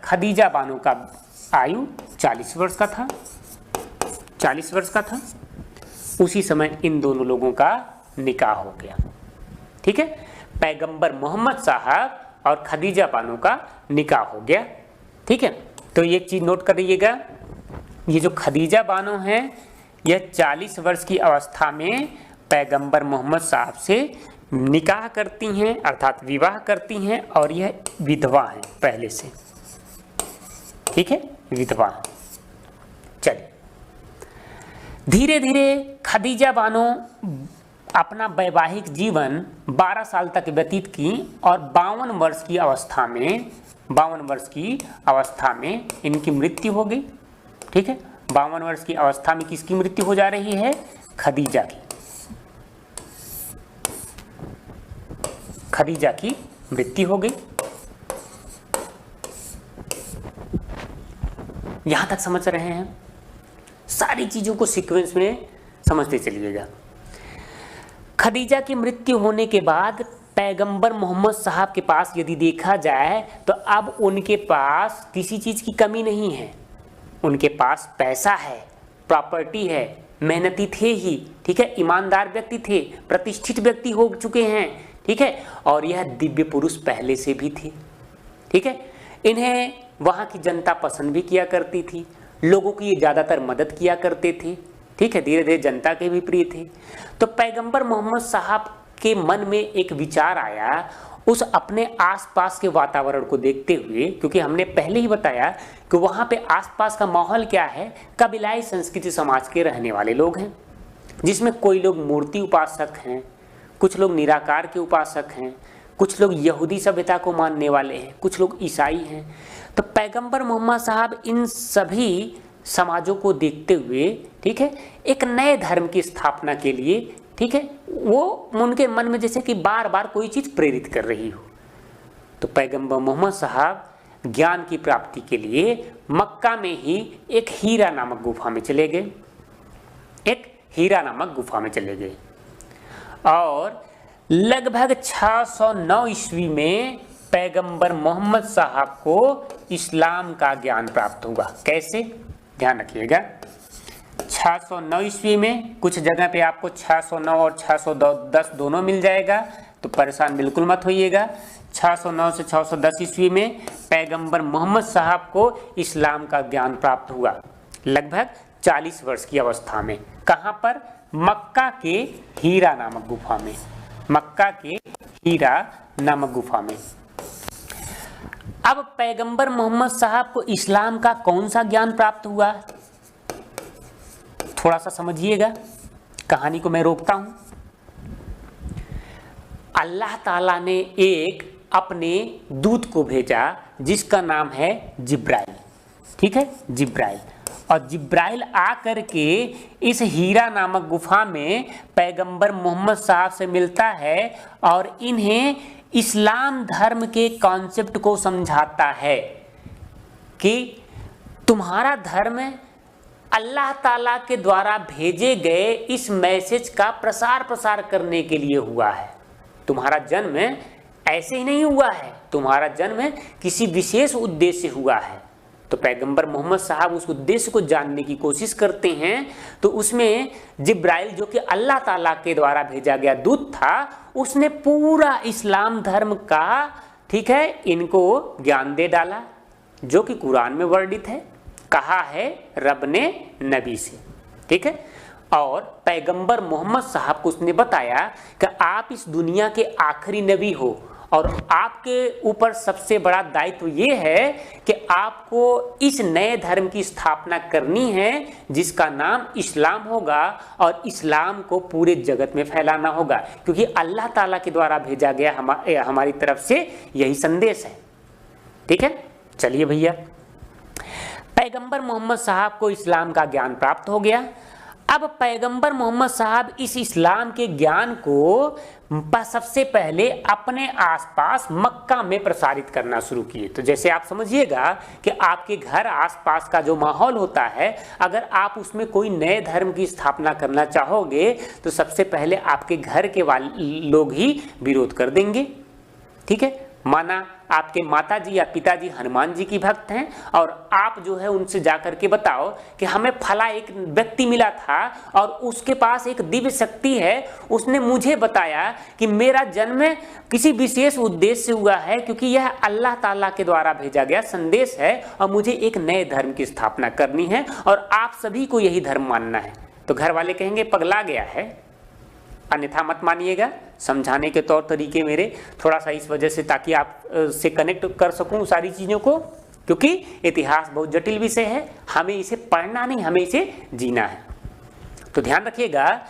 खदीजा बानो का आयु 40 वर्ष का था, 40 वर्ष का था। उसी समय इन दोनों लोगों का निकाह हो गया, ठीक है। पैगंबर मोहम्मद साहब और खदीजा बानो का निकाह हो गया, ठीक है। तो एक चीज नोट करिएगा, ये जो खदीजा बानो है यह 40 वर्ष की अवस्था में पैगंबर मोहम्मद साहब से निकाह करती हैं, अर्थात विवाह करती हैं, और यह विधवा है पहले से, ठीक है, विधवा। चलिए, धीरे धीरे खदीजा बानो अपना वैवाहिक जीवन 12 साल तक व्यतीत की और 52 वर्ष की अवस्था में, 52 वर्ष की अवस्था में इनकी मृत्यु हो गई, ठीक है। 52 वर्ष की अवस्था में किसकी मृत्यु हो जा रही है? खदीजा की, खदीजा की मृत्यु हो गई। यहां तक समझ रहे हैं? सारी चीजों को सीक्वेंस में समझते चलिएगा। खदीजा की मृत्यु होने के बाद पैगंबर मोहम्मद साहब के पास यदि देखा जाए तो अब उनके पास किसी चीज की कमी नहीं है। उनके पास पैसा है, प्रॉपर्टी है, मेहनती थे ही, ठीक है, ईमानदार व्यक्ति थे, प्रतिष्ठित व्यक्ति हो चुके हैं, ठीक है, और यह दिव्य पुरुष पहले से भी थे, ठीक है। इन्हें वहाँ की जनता पसंद भी किया करती थी, लोगों की ये ज़्यादातर मदद किया करते थे, ठीक है, धीरे धीरे जनता के भी प्रिय थे। तो पैगंबर मोहम्मद साहब के मन में एक विचार आया, उस अपने आसपास के वातावरण को देखते हुए, क्योंकि हमने पहले ही बताया कि वहाँ पे आसपास का माहौल क्या है, कबीलाई संस्कृति समाज के रहने वाले लोग हैं, जिसमें कोई लोग मूर्ति उपासक हैं, कुछ लोग निराकार के उपासक हैं, कुछ लोग यहूदी सभ्यता को मानने वाले हैं, कुछ लोग ईसाई हैं। तो पैगंबर मोहम्मद साहब इन सभी समाजों को देखते हुए, ठीक है, एक नए धर्म की स्थापना के लिए, ठीक है, वो उनके मन में जैसे कि बार बार कोई चीज प्रेरित कर रही हो। तो पैगंबर मोहम्मद साहब ज्ञान की प्राप्ति के लिए मक्का में ही एक हीरा नामक गुफा में चले गए, एक हीरा नामक गुफा में चले गए और लगभग 609 ईस्वी में पैगंबर मोहम्मद साहब को इस्लाम का ज्ञान प्राप्त हुआ। कैसे? ध्यान रखिएगा, 609 ईस्वी में, कुछ जगह पे आपको 609 और 610 दोनों मिल जाएगा, तो परेशान बिल्कुल मत होइएगा। 609 से 610 ईस्वी में पैगंबर मोहम्मद साहब को इस्लाम का ज्ञान प्राप्त हुआ, लगभग 40 वर्ष की अवस्था में। कहाँ पर? मक्का के हीरा नामक गुफा में, मक्का के हीरा नामक गुफा में। अब पैगंबर मोहम्मद साहब को इस्लाम का कौन सा ज्ञान प्राप्त हुआ, थोड़ा सा समझिएगा, कहानी को मैं रोकता हूं। अल्लाह ताला ने एक अपने दूत को भेजा जिसका नाम है जिब्राइल, ठीक है, जिब्राइल। और जिब्राइल आकर के इस हीरा नामक गुफा में पैगंबर मोहम्मद साहब से मिलता है और इन्हें इस्लाम धर्म के कॉन्सेप्ट को समझाता है कि तुम्हारा धर्म अल्लाह ताला के द्वारा भेजे गए इस मैसेज का प्रसार करने के लिए हुआ है। तुम्हारा जन्म ऐसे ही नहीं हुआ है, तुम्हारा जन्म किसी विशेष उद्देश्य से हुआ है। तो पैगंबर मोहम्मद साहब उस उद्देश्य को जानने की कोशिश करते हैं। तो उसमें जिब्राइल, जो कि अल्लाह ताला के द्वारा भेजा गया दूत था, उसने पूरा इस्लाम धर्म का, ठीक है, इनको ज्ञान दे डाला, जो कि कुरान में वर्णित है। कहा है रब ने नबी से, ठीक है। और पैगंबर मोहम्मद साहब को उसने बताया कि आप इस दुनिया के आखिरी नबी हो और आपके ऊपर सबसे बड़ा दायित्व ये है कि आपको इस नए धर्म की स्थापना करनी है जिसका नाम इस्लाम होगा और इस्लाम को पूरे जगत में फैलाना होगा, क्योंकि अल्लाह ताला के द्वारा भेजा गया हमारी तरफ से यही संदेश है, ठीक है। चलिए भैया, पैगंबर मोहम्मद साहब को इस्लाम का ज्ञान प्राप्त हो गया। अब पैगंबर मोहम्मद साहब इस इस्लाम के ज्ञान को सबसे पहले अपने आसपास मक्का में प्रसारित करना शुरू किए। तो जैसे आप समझिएगा कि आपके घर आसपास का जो माहौल होता है, अगर आप उसमें कोई नए धर्म की स्थापना करना चाहोगे तो सबसे पहले आपके घर के लोग ही विरोध कर देंगे, ठीक है। माना आपके माताजी या पिताजी हनुमान जी की भक्त हैं और आप जो है उनसे जाकर के बताओ कि हमें फला एक व्यक्ति मिला था और उसके पास एक दिव्य शक्ति है, उसने मुझे बताया कि मेरा जन्म किसी विशेष उद्देश्य से हुआ है क्योंकि यह अल्लाह ताला के द्वारा भेजा गया संदेश है और मुझे एक नए धर्म की स्थापना करनी है और आप सभी को यही धर्म मानना है। तो घर वाले कहेंगे पगला गया है, अन्यथा मत मानिएगा। समझाने के तौर तरीके मेरे थोड़ा सा इस वजह से ताकि आप से कनेक्ट कर सकूं सारी चीज़ों को, क्योंकि इतिहास बहुत जटिल विषय है, हमें इसे पढ़ना नहीं, हमें इसे जीना है। तो ध्यान रखिएगा,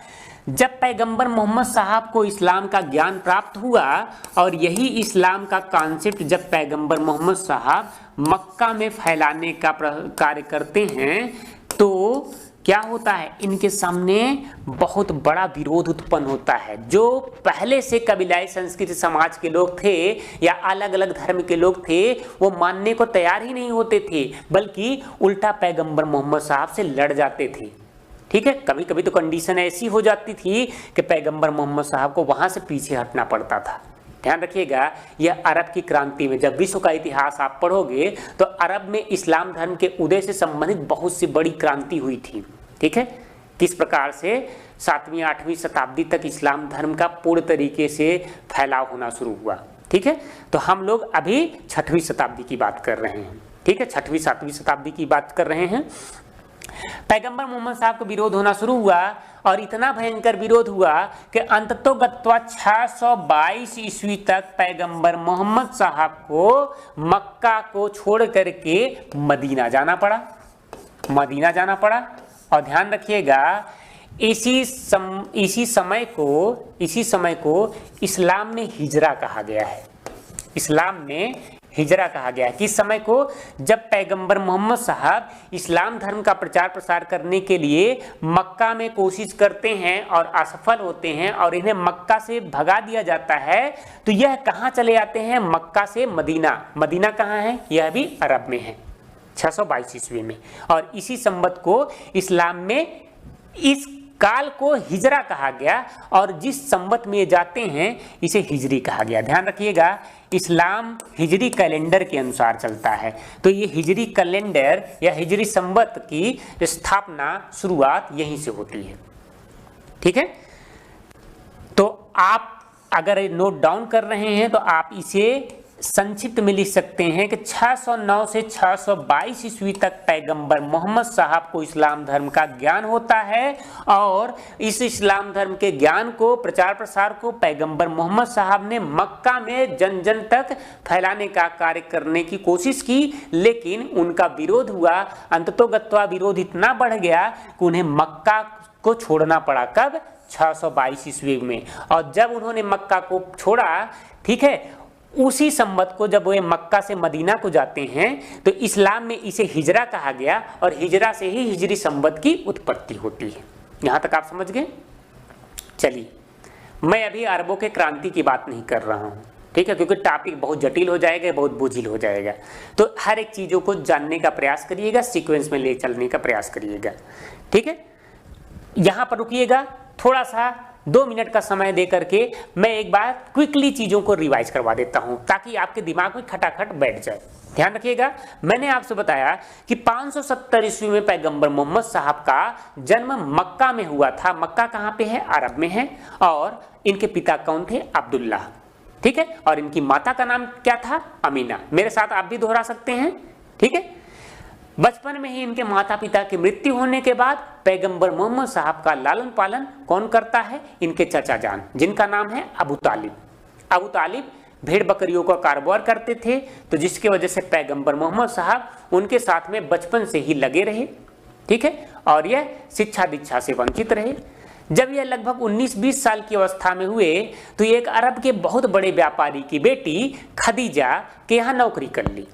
जब पैगंबर मोहम्मद साहब को इस्लाम का ज्ञान प्राप्त हुआ और यही इस्लाम का कॉन्सेप्ट जब पैगंबर मोहम्मद साहब मक्का में फैलाने का कार्य करते हैं तो क्या होता है, इनके सामने बहुत बड़ा विरोध उत्पन्न होता है। जो पहले से कबीलाई संस्कृति समाज के लोग थे या अलग अलग धर्म के लोग थे वो मानने को तैयार ही नहीं होते थे, बल्कि उल्टा पैगंबर मोहम्मद साहब से लड़ जाते थे, ठीक है। कभी कभी तो कंडीशन ऐसी हो जाती थी कि पैगंबर मोहम्मद साहब को वहां से पीछे हटना पड़ता था। ध्यान रखिएगा, यह अरब की क्रांति में जब विश्व का इतिहास आप पढ़ोगे तो अरब में इस्लाम धर्म के उदय से संबंधित बहुत सी बड़ी क्रांति हुई थी, ठीक है। किस प्रकार से 7वीं 8वीं शताब्दी तक इस्लाम धर्म का पूर्ण तरीके से फैलाव होना शुरू हुआ, ठीक है। तो हम लोग अभी 6वीं शताब्दी की बात कर रहे हैं, ठीक है, 6वीं 7वीं शताब्दी की बात कर रहे हैं। पैगंबर मोहम्मद साहब का विरोध होना शुरू हुआ और इतना भयंकर विरोध हुआ कि अंततोगत्वा 622 ईस्वी तक पैगंबर मोहम्मद साहब को मक्का को छोड़ करके मदीना जाना पड़ा। और ध्यान रखिएगा, इसी समय को इस्लाम में हिजरा कहा गया है। इस्लाम में हिजरा कहा गया है किस समय को, जब पैगंबर मोहम्मद साहब इस्लाम धर्म का प्रचार प्रसार करने के लिए मक्का में कोशिश करते हैं और असफल होते हैं और इन्हें मक्का से भगा दिया जाता है। तो यह कहाँ चले जाते हैं, मक्का से मदीना। मदीना कहाँ है, यह भी अरब में है 622 ईस्वी में। और इसी संवत को इस्लाम में इस काल को हिजरा कहा गया और जिस संवत में जाते हैं इसे हिजरी कहा गया। ध्यान रखिएगा, इस्लाम हिजरी कैलेंडर के अनुसार चलता है, तो ये हिजरी कैलेंडर या हिजरी संवत की स्थापना शुरुआत यहीं से होती है, ठीक है। तो आप अगर नोट डाउन कर रहे हैं तो आप इसे संक्षिप्त में लिख सकते हैं कि 609 से 622 ईस्वी तक पैगंबर मोहम्मद साहब को इस्लाम धर्म का ज्ञान होता है और इस इस्लाम धर्म के ज्ञान को प्रचार प्रसार को पैगंबर मोहम्मद साहब ने मक्का में जन जन तक फैलाने का कार्य करने की कोशिश की, लेकिन उनका विरोध हुआ। अंततोगत्वा विरोध इतना बढ़ गया कि उन्हें मक्का को छोड़ना पड़ा। कब, 622 ईस्वी में। और जब उन्होंने मक्का को छोड़ा, ठीक है, उसी संवत को जब वे मक्का से मदीना को जाते हैं तो इस्लाम में इसे हिजरा कहा गया और हिजरा से ही हिजरी संवत की उत्पत्ति होती है। यहां तक आप समझ गए। चलिए, मैं अभी अरबों के क्रांति की बात नहीं कर रहा हूं, ठीक है, क्योंकि टॉपिक बहुत जटिल हो जाएगा, बहुत बोझिल हो जाएगा। तो हर एक चीजों को जानने का प्रयास करिएगा, सीक्वेंस में ले चलने का प्रयास करिएगा, ठीक है। यहां पर रुकिएगा, थोड़ा सा 2 मिनट का समय दे करके मैं एक बार क्विकली चीजों को रिवाइज करवा देता हूं ताकि आपके दिमाग में खटाखट बैठ जाए। ध्यान रखिएगा, मैंने आपसे बताया कि 570 ईस्वी में पैगंबर मोहम्मद साहब का जन्म मक्का में हुआ था। मक्का कहाँ पे है, अरब में है। और इनके पिता कौन थे, अब्दुल्ला, ठीक है। और इनकी माता का नाम क्या था, अमीना। मेरे साथ आप भी दोहरा सकते हैं, ठीक है। बचपन में ही इनके माता पिता की मृत्यु होने के बाद पैगंबर मोहम्मद साहब का लालन पालन कौन करता है? इनके चाचा जान, जिनका नाम है अबू तालिब। अबू तालिब भेड़ बकरियों का कारोबार करते थे, तो जिसकी वजह से पैगंबर मोहम्मद साहब उनके साथ में बचपन से ही लगे रहे, ठीक है, और यह शिक्षा दीक्षा से वंचित रहे। जब यह लगभग 19-20 साल की अवस्था में हुए तो एक अरब के बहुत बड़े व्यापारी की बेटी खदीजा के यहाँ नौकरी कर ली,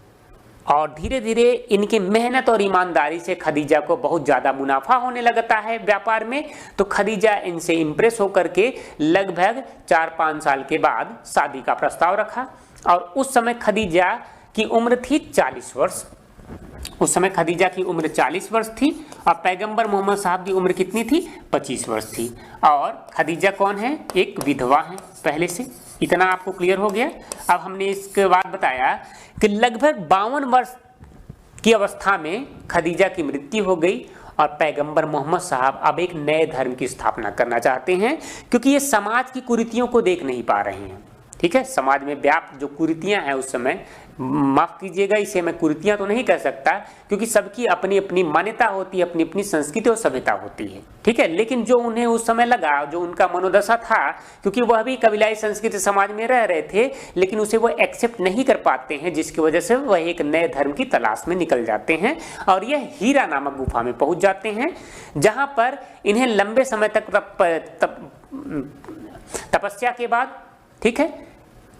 और धीरे धीरे इनकी मेहनत और ईमानदारी से खदीजा को बहुत ज़्यादा मुनाफा होने लगता है व्यापार में। तो खदीजा इनसे इम्प्रेस होकर के लगभग 4-5 साल के बाद शादी का प्रस्ताव रखा, और उस समय खदीजा की उम्र थी 40 वर्ष। उस समय खदीजा की उम्र 40 वर्ष थी और पैगंबर मोहम्मद साहब की उम्र कितनी थी? 25 वर्ष थी। और खदीजा कौन है? एक विधवा है पहले से। इतना आपको क्लियर हो गया। अब हमने इसके बाद बताया कि लगभग 52 वर्ष की अवस्था में खदीजा की मृत्यु हो गई और पैगंबर मोहम्मद साहब अब एक नए धर्म की स्थापना करना चाहते हैं, क्योंकि ये समाज की कुरीतियों को देख नहीं पा रहे हैं, ठीक है। समाज में व्याप्त जो कुरीतियां हैं उस समय, माफ कीजिएगा इसे मैं कुरीतियां तो नहीं कह सकता, क्योंकि सबकी अपनी अपनी मान्यता होती है, अपनी अपनी संस्कृति और सभ्यता होती है, ठीक है। लेकिन जो उन्हें उस समय लगा, जो उनका मनोदशा था, क्योंकि वह भी कबीलाई संस्कृति समाज में रह रहे थे, लेकिन उसे वो एक्सेप्ट नहीं कर पाते हैं, जिसकी वजह से वह एक नए धर्म की तलाश में निकल जाते हैं और यह हीरा नामक गुफा में पहुंच जाते हैं, जहां पर इन्हें लंबे समय तक तपस्या के बाद, ठीक है,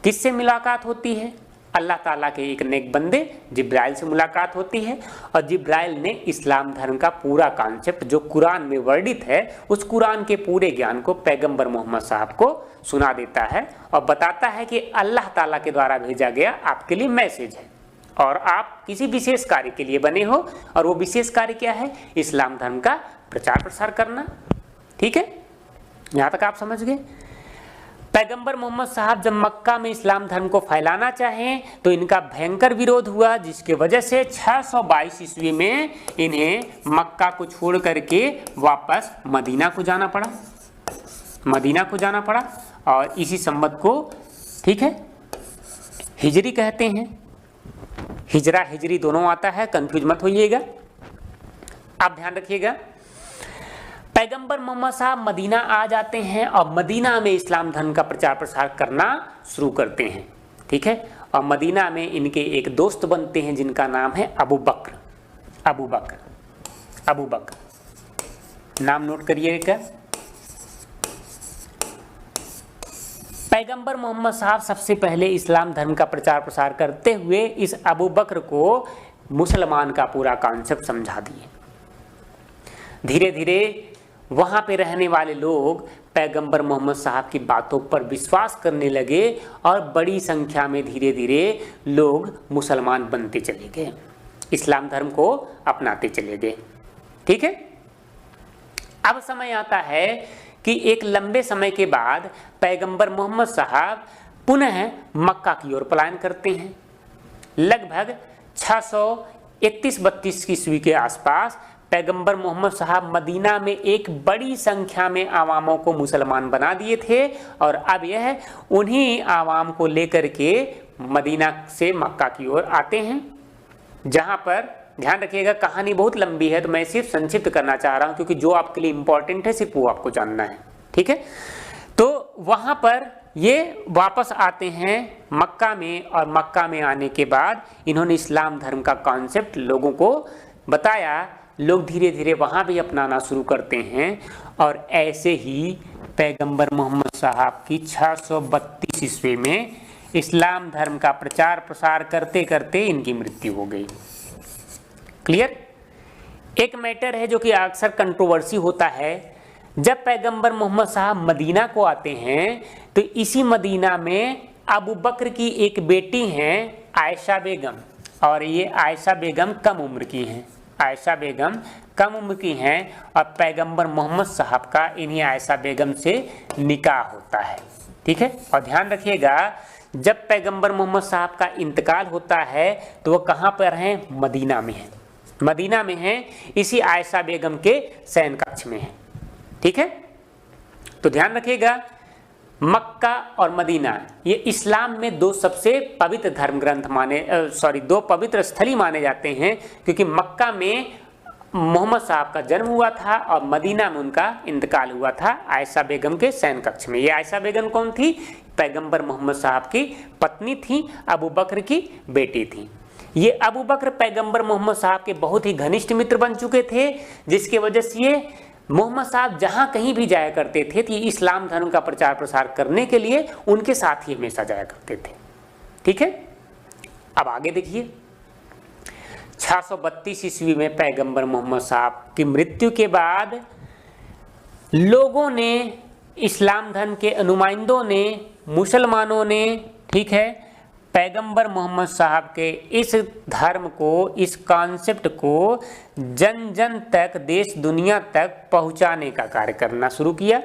किससे मुलाकात होती है? अल्लाह ताला के एक नेक बंदे जिब्राइल से मुलाकात होती है, और जिब्राइल ने इस्लाम धर्म का पूरा कॉन्सेप्ट जो कुरान में वर्णित है, उस कुरान के पूरे ज्ञान को पैगंबर मोहम्मद साहब को सुना देता है और बताता है कि अल्लाह ताला के द्वारा भेजा गया आपके लिए मैसेज है और आप किसी विशेष कार्य के लिए बने हो, और वो विशेष कार्य क्या है? इस्लाम धर्म का प्रचार प्रसार करना, ठीक है। यहाँ तक आप समझ गए। पैगंबर मोहम्मद साहब जब मक्का में इस्लाम धर्म को फैलाना चाहें तो इनका भयंकर विरोध हुआ, जिसके वजह से 622 ईस्वी में इन्हें मक्का को छोड़ करके वापस मदीना को जाना पड़ा। और इसी संवत को, ठीक है, हिजरी कहते हैं। हिजरा हिजरी दोनों आता है, कंफ्यूज मत होइएगा, आप ध्यान रखिएगा। पैगंबर मोहम्मद साहब मदीना आ जाते हैं और मदीना में इस्लाम धर्म का प्रचार प्रसार करना शुरू करते हैं, ठीक है। और मदीना में इनके एक दोस्त बनते हैं जिनका नाम है अबू बकर। नाम नोट करिएगा। पैगंबर मोहम्मद साहब सबसे पहले इस्लाम धर्म का प्रचार प्रसार करते हुए इस अबू बकर को मुसलमान का पूरा कॉन्सेप्ट समझा दिए। धीरे धीरे वहाँ पे रहने वाले लोग पैगंबर मोहम्मद साहब की बातों पर विश्वास करने लगे और बड़ी संख्या में धीरे धीरे लोग मुसलमान बनते चले गए, इस्लाम धर्म को अपनाते चले गए, ठीक है। अब समय आता है कि एक लंबे समय के बाद पैगंबर मोहम्मद साहब पुनः मक्का की ओर पलायन करते हैं। लगभग 631-32 ईस्वी के आसपास पैगंबर मोहम्मद साहब मदीना में एक बड़ी संख्या में आवामों को मुसलमान बना दिए थे, और अब यह उन्हीं आवाम को लेकर के मदीना से मक्का की ओर आते हैं, जहां पर ध्यान रखिएगा कहानी बहुत लंबी है तो मैं सिर्फ संक्षिप्त करना चाह रहा हूं, क्योंकि जो आपके लिए इंपॉर्टेंट है सिर्फ वो आपको जानना है, ठीक है। तो वहां पर ये वापस आते हैं मक्का में, और मक्का में आने के बाद इन्होंने इस्लाम धर्म का कॉन्सेप्ट लोगों को बताया। लोग धीरे धीरे वहाँ भी अपनाना शुरू करते हैं, और ऐसे ही पैगंबर मोहम्मद साहब की 632 ईस्वी में इस्लाम धर्म का प्रचार प्रसार करते करते इनकी मृत्यु हो गई। क्लियर। एक मैटर है जो कि अक्सर कंट्रोवर्सी होता है, जब पैगंबर मोहम्मद साहब मदीना को आते हैं तो इसी मदीना में अबू बकर की एक बेटी हैं आयशा बेगम, और ये आयशा बेगम कम उम्र की हैं, आयशा बेगम कम उम्र की हैं, और पैगंबर मोहम्मद साहब का इन्हीं आयशा बेगम से निकाह होता है, ठीक है। और ध्यान रखिएगा जब पैगंबर मोहम्मद साहब का इंतकाल होता है तो वह कहाँ पर हैं? मदीना में हैं, मदीना में हैं, इसी आयशा बेगम के शयन कक्ष में हैं, ठीक है। तो ध्यान रखिएगा मक्का और मदीना ये इस्लाम में दो सबसे पवित्र धर्म ग्रंथ दो पवित्र स्थली माने जाते हैं, क्योंकि मक्का में मोहम्मद साहब का जन्म हुआ था और मदीना में उनका इंतकाल हुआ था आयशा बेगम के शयन कक्ष में। ये आयशा बेगम कौन थी? पैगंबर मोहम्मद साहब की पत्नी थी, अबू बकर की बेटी थी। ये अबू बकर पैगंबर मोहम्मद साहब के बहुत ही घनिष्ठ मित्र बन चुके थे, जिसके वजह से ये मोहम्मद साहब जहां कहीं भी जाया करते थे तो इस्लाम धर्म का प्रचार प्रसार करने के लिए उनके साथ ही हमेशा जाया करते थे। ठीक है, अब आगे देखिए। 632 ईस्वी में पैगंबर मोहम्मद साहब की मृत्यु के बाद लोगों ने, इस्लाम धर्म के अनुमाइंदों ने, मुसलमानों ने, ठीक है, पैगंबर मोहम्मद साहब के इस धर्म को, इस कॉन्सेप्ट को जन जन तक, देश दुनिया तक पहुंचाने का कार्य करना शुरू किया,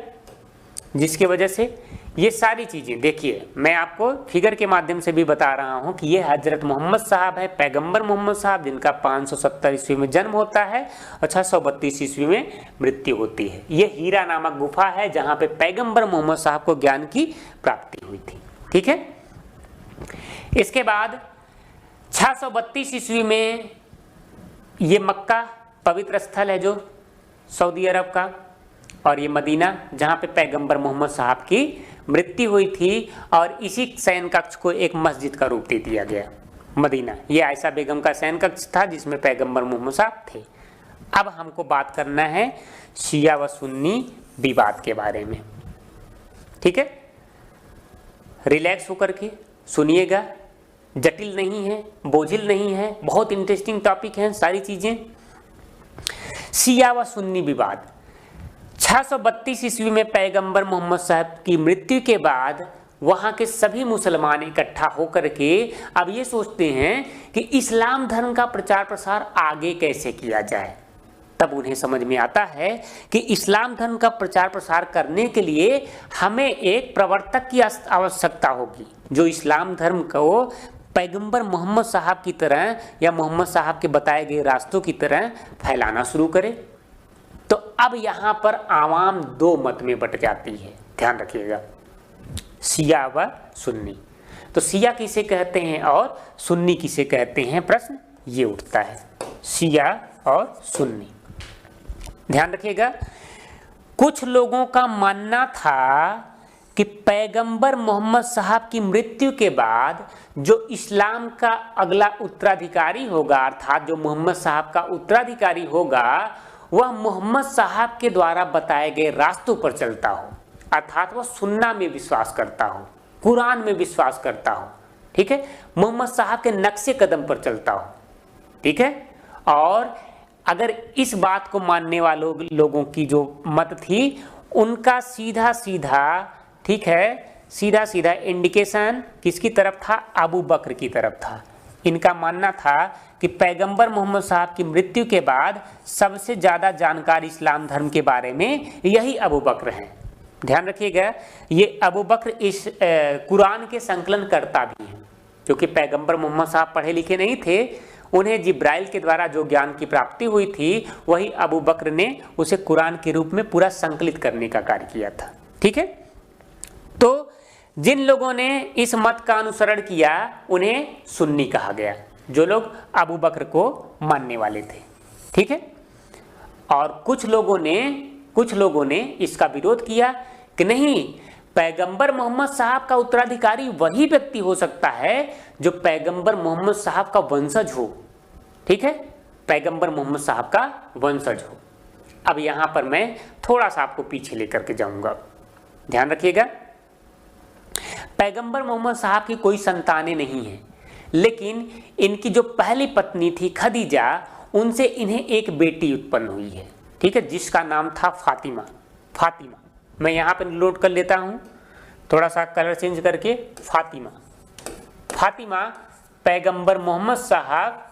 जिसकी वजह से ये सारी चीज़ें देखिए, मैं आपको फिगर के माध्यम से भी बता रहा हूं कि ये हजरत मोहम्मद साहब है, पैगंबर मोहम्मद साहब, जिनका 570 ईस्वी में जन्म होता है और 632 ईस्वी में मृत्यु होती है। ये हीरा नामक गुफा है जहां पे पैगंबर मोहम्मद साहब को ज्ञान की प्राप्ति हुई थी। ठीक है, इसके बाद 632 ईस्वी में ये मक्का पवित्र स्थल है जो सऊदी अरब का, और ये मदीना जहाँ पे पैगंबर मोहम्मद साहब की मृत्यु हुई थी, और इसी शयन कक्ष को एक मस्जिद का रूप दे दिया गया। मदीना ये आयशा बेगम का शयन कक्ष था जिसमें पैगंबर मोहम्मद साहब थे। अब हमको बात करना है शिया व सुन्नी विवाद के बारे में। ठीक है, रिलैक्स होकर के सुनिएगा, जटिल नहीं है, बोझिल नहीं है, बहुत इंटरेस्टिंग टॉपिक है सारी चीजें। शिया व सुन्नी विवाद 632 ईस्वी में पैगंबर मोहम्मद साहब की मृत्यु के बाद वहाँ के सभी मुसलमान इकट्ठा होकर के अब ये सोचते हैं कि इस्लाम धर्म का प्रचार प्रसार आगे कैसे किया जाए। तब उन्हें समझ में आता है कि इस्लाम धर्म का प्रचार प्रसार करने के लिए हमें एक प्रवर्तक की आवश्यकता होगी, जो इस्लाम धर्म को पैगंबर मोहम्मद साहब की तरह या मोहम्मद साहब के बताए गए रास्तों की तरह फैलाना शुरू करे। तो अब यहाँ पर आवाम दो मत में बट जाती है, ध्यान रखिएगा, शिया व सुन्नी। तो शिया किसे कहते हैं और सुन्नी किसे कहते हैं, प्रश्न ये उठता है, शिया और सुन्नी। ध्यान रखिएगा, कुछ लोगों का मानना था कि पैगंबर मोहम्मद साहब की मृत्यु के बाद जो इस्लाम का अगला उत्तराधिकारी होगा, अर्थात जो मोहम्मद साहब का उत्तराधिकारी होगा, वह मोहम्मद साहब के द्वारा बताए गए रास्तों पर चलता हो, अर्थात वह सुन्ना में विश्वास करता हो, कुरान में विश्वास करता हो। ठीक है, मोहम्मद साहब के नक्शे कदम पर चलता हो। ठीक है, और अगर इस बात को मानने वालों लोगों की जो मत थी, उनका सीधा सीधा, ठीक है, सीधा सीधा इंडिकेशन किसकी तरफ था, अबू बकर की तरफ था। इनका मानना था कि पैगंबर मोहम्मद साहब की मृत्यु के बाद सबसे ज़्यादा जानकार इस्लाम धर्म के बारे में यही अबू बकर हैं। ध्यान रखिएगा, ये अबू बकर इस कुरान के संकलन करता भी हैं, क्योंकि पैगंबर मोहम्मद साहब पढ़े लिखे नहीं थे, उन्हें जिब्राइल के द्वारा जो ज्ञान की प्राप्ति हुई थी वही अबू बकर ने उसे कुरान के रूप में पूरा संकलित करने का कार्य किया था। ठीक है, तो जिन लोगों ने इस मत का अनुसरण किया उन्हें सुन्नी कहा गया, जो लोग अबू बकर को मानने वाले थे। ठीक है, और कुछ लोगों ने इसका विरोध किया कि नहीं, पैगंबर मोहम्मद साहब का उत्तराधिकारी वही व्यक्ति हो सकता है जो पैगंबर मोहम्मद साहब का वंशज हो। ठीक है, पैगंबर मोहम्मद साहब का वंशज हो। अब यहां पर मैं थोड़ा सा आपको पीछे लेकर के जाऊंगा, ध्यान रखिएगा। पैगंबर मोहम्मद साहब की कोई संतानें नहीं है, लेकिन इनकी जो पहली पत्नी थी खदीजा, उनसे इन्हें एक बेटी उत्पन्न हुई है। ठीक है, जिसका नाम था फातिमा। मैं यहाँ पे नोट कर लेता हूँ, थोड़ा सा कलर चेंज करके, फातिमा पैगंबर मोहम्मद साहब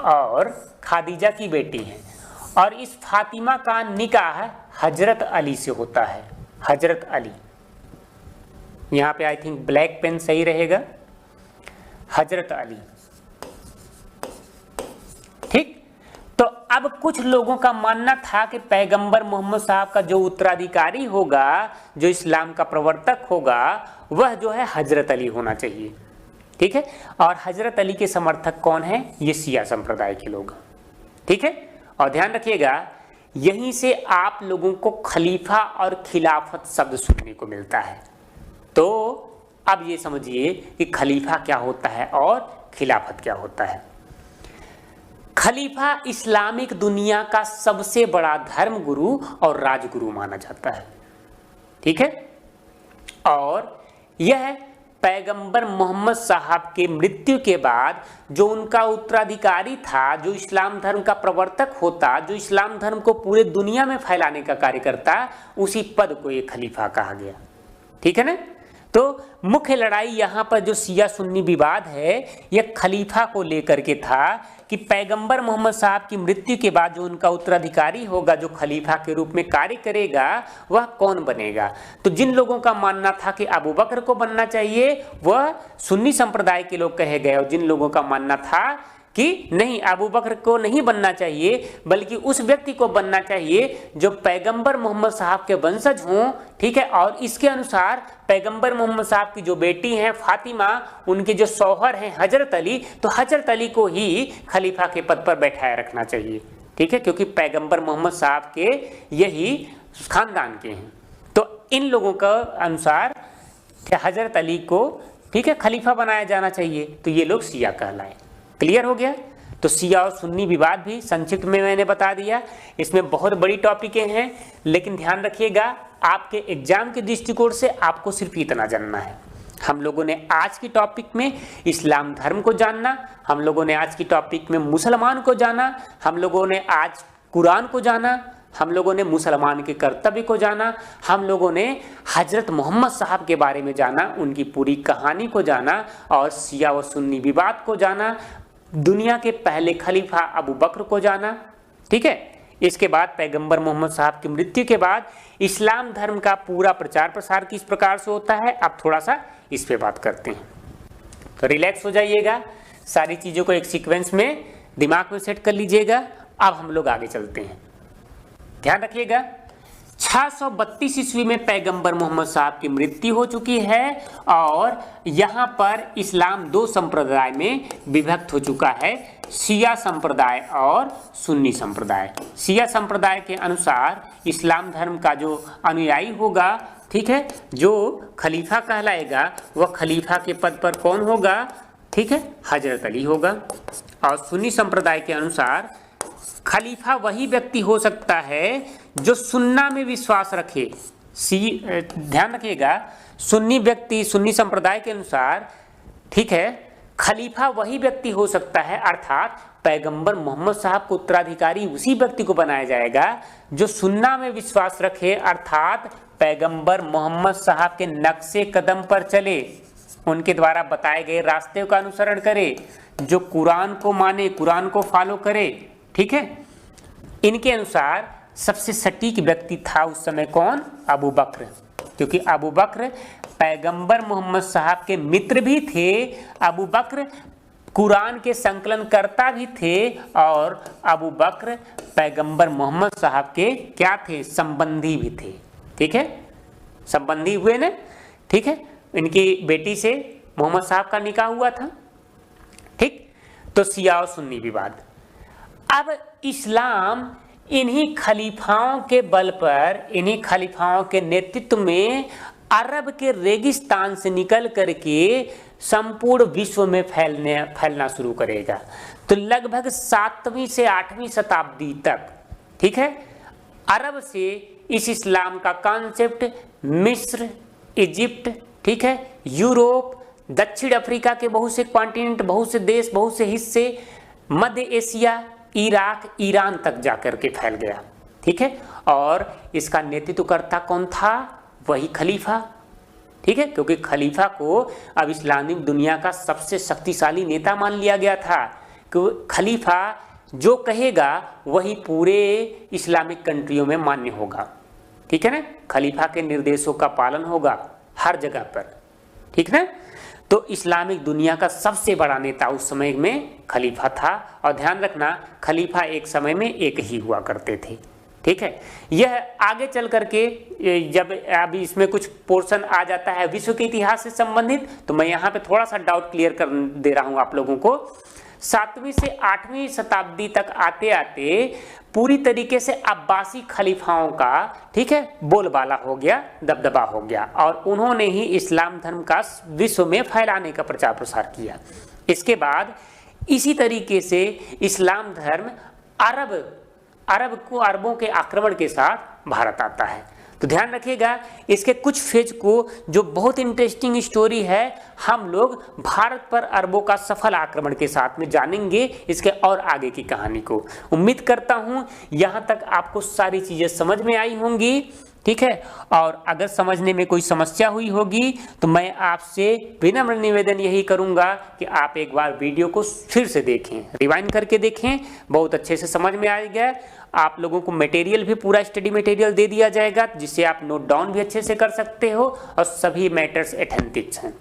और खादीजा की बेटी है, और इस फातिमा का निकाह हजरत अली से होता है। हजरत अली, यहाँ पे आई थिंक ब्लैक पेन सही रहेगा, हजरत अली। ठीक, तो अब कुछ लोगों का मानना था कि पैगंबर मोहम्मद साहब का जो उत्तराधिकारी होगा, जो इस्लाम का प्रवर्तक होगा, वह जो है हजरत अली होना चाहिए। ठीक है, और हजरत अली के समर्थक कौन है? ये शिया संप्रदाय के लोग। ठीक है, और ध्यान रखिएगा यहीं से आप लोगों को खलीफा और खिलाफत शब्द सुनने को मिलता है। तो अब ये समझिए कि खलीफा क्या होता है और खिलाफत क्या होता है। खलीफा इस्लामिक दुनिया का सबसे बड़ा धर्म गुरु और राजगुरु माना जाता है। ठीक है, और यह पैगंबर मोहम्मद साहब के मृत्यु के बाद जो उनका उत्तराधिकारी था, जो इस्लाम धर्म का प्रवर्तक होता, जो इस्लाम धर्म को पूरे दुनिया में फैलाने का कार्य करता, उसी पद को ये खलीफा कहा गया। ठीक है ना। तो मुख्य लड़ाई यहाँ पर जो शिया सुन्नी विवाद है, यह खलीफा को लेकर के था कि पैगंबर मोहम्मद साहब की मृत्यु के बाद जो उनका उत्तराधिकारी होगा, जो खलीफा के रूप में कार्य करेगा, वह कौन बनेगा। तो जिन लोगों का मानना था कि अबू बकर को बनना चाहिए, वह सुन्नी संप्रदाय के लोग कहे गए, और जिन लोगों का मानना था कि नहीं, अबू बकर को नहीं बनना चाहिए, बल्कि उस व्यक्ति को बनना चाहिए जो पैगंबर मोहम्मद साहब के वंशज हों। ठीक है, और इसके अनुसार पैगंबर मोहम्मद साहब की जो बेटी हैं फातिमा, उनके जो शौहर हैं हजरत अली, तो हजरत अली को ही खलीफा के पद पर बैठाए रखना चाहिए। ठीक है, क्योंकि पैगंबर मोहम्मद साहब के यही खानदान के हैं। तो इन लोगों का अनुसार हजरत अली को, ठीक है, खलीफा बनाया जाना चाहिए। तो ये लोग शिया कहलाए। क्लियर हो गया। तो शिया और सुन्नी विवाद भी संक्षिप्त में मैंने बता दिया। इसमें बहुत बड़ी टॉपिकें हैं, लेकिन ध्यान रखिएगा आपके एग्जाम के दृष्टिकोण से आपको सिर्फ इतना जानना है। हम लोगों ने आज की टॉपिक में इस्लाम धर्म को जानना, हम लोगों ने आज की टॉपिक में मुसलमान को जाना, हम लोगों ने आज कुरान को जाना, हम लोगों ने मुसलमान के कर्तव्य को जाना, हम लोगों ने हजरत मोहम्मद साहब के बारे में जाना, उनकी पूरी कहानी को जाना, और शिया व सुन्नी विवाद को जाना, दुनिया के पहले खलीफा अबू बकर को जाना। ठीक है, इसके बाद पैगंबर मोहम्मद साहब की मृत्यु के बाद इस्लाम धर्म का पूरा प्रचार प्रसार किस प्रकार से होता है, अब थोड़ा सा इस पे बात करते हैं। तो रिलैक्स हो जाइएगा, सारी चीज़ों को एक सीक्वेंस में दिमाग में सेट कर लीजिएगा। अब हम लोग आगे चलते हैं। ध्यान रखिएगा 632 ईस्वी में पैगंबर मोहम्मद साहब की मृत्यु हो चुकी है, और यहाँ पर इस्लाम दो संप्रदाय में विभक्त हो चुका है, शिया संप्रदाय और सुन्नी संप्रदाय। शिया संप्रदाय के अनुसार इस्लाम धर्म का जो अनुयायी होगा, ठीक है, जो खलीफा कहलाएगा, वह खलीफा के पद पर कौन होगा? ठीक है, हजरत अली होगा। और सुन्नी संप्रदाय के अनुसार खलीफा वही व्यक्ति हो सकता है जो सुन्ना में विश्वास रखे। ध्यान रखिएगा, सुन्नी संप्रदाय के अनुसार, ठीक है, खलीफा वही व्यक्ति हो सकता है, अर्थात पैगंबर मोहम्मद साहब को उत्तराधिकारी उसी व्यक्ति को बनाया जाएगा जो सुन्ना में विश्वास रखे, अर्थात पैगंबर मोहम्मद साहब के नक्शे कदम पर चले, उनके द्वारा बताए गए रास्ते का अनुसरण करे, जो कुरान को माने, कुरान को फॉलो करे। ठीक है, इनके अनुसार सबसे सटीक व्यक्ति था उस समय कौन? अबू बकर, क्योंकि अबू बकर पैगंबर मोहम्मद साहब के मित्र भी थे, अबू बकर कुरान के संकलन करता भी थे, और अबू बकर पैगंबर मोहम्मद साहब के क्या थे? संबंधी भी थे। ठीक है, संबंधी हुए ना। ठीक है, इनकी बेटी से मोहम्मद साहब का निकाह हुआ था। ठीक, तो शिया और सुन्नी विवाद। अब इस्लाम इन्हीं खलीफाओं के बल पर, इन्हीं खलीफाओं के नेतृत्व में अरब के रेगिस्तान से निकल करके संपूर्ण विश्व में फैलना शुरू करेगा। तो लगभग 7वीं से 8वीं शताब्दी तक, ठीक है, अरब से इस इस्लाम का कॉन्सेप्ट मिस्र, इजिप्ट, ठीक है, यूरोप, दक्षिण अफ्रीका के बहुत से कॉन्टिनेंट, बहुत से देश, बहुत से हिस्से, मध्य एशिया, इराक, ईरान तक जाकर के फैल गया। ठीक है, और इसका नेतृत्वकर्ता कौन था? वही खलीफा। ठीक है, क्योंकि खलीफा को अब इस्लामिक दुनिया का सबसे शक्तिशाली नेता मान लिया गया था, कि खलीफा जो कहेगा वही पूरे इस्लामिक कंट्रियों में मान्य होगा। ठीक है ना, खलीफा के निर्देशों का पालन होगा हर जगह पर। ठीक ना, तो इस्लामिक दुनिया का सबसे बड़ा नेता उस समय में खलीफा था। और ध्यान रखना, खलीफा एक समय में एक ही हुआ करते थे। ठीक है, यह आगे चल करके जब अभी इसमें कुछ पोर्शन आ जाता है विश्व के इतिहास से संबंधित, तो मैं यहाँ पे थोड़ा सा डाउट क्लियर कर दे रहा हूँ आप लोगों को। 7वीं से 8वीं शताब्दी तक आते आते पूरी तरीके से अब्बासी खलीफाओं का, ठीक है, बोलबाला हो गया, दबदबा हो गया, और उन्होंने ही इस्लाम धर्म का विश्व में फैलाने का प्रचार प्रसार किया। इसके बाद इसी तरीके से इस्लाम धर्म अरबों के आक्रमण के साथ भारत आता है। तो ध्यान रखिएगा, इसके कुछ फेज को, जो बहुत इंटरेस्टिंग स्टोरी है, हम लोग भारत पर अरबों का सफल आक्रमण के साथ में जानेंगे, इसके और आगे की कहानी को। उम्मीद करता हूं यहां तक आपको सारी चीजें समझ में आई होंगी। ठीक है, और अगर समझने में कोई समस्या हुई होगी तो मैं आपसे विनम्र निवेदन यही करूंगा कि आप एक बार वीडियो को फिर से देखें, रिवाइंड करके देखें, बहुत अच्छे से समझ में आएगा। आप लोगों को मटेरियल भी, पूरा स्टडी मटेरियल दे दिया जाएगा, जिससे आप नोट डाउन भी अच्छे से कर सकते हो, और सभी मैटर्स ऑथेंटिक हैं।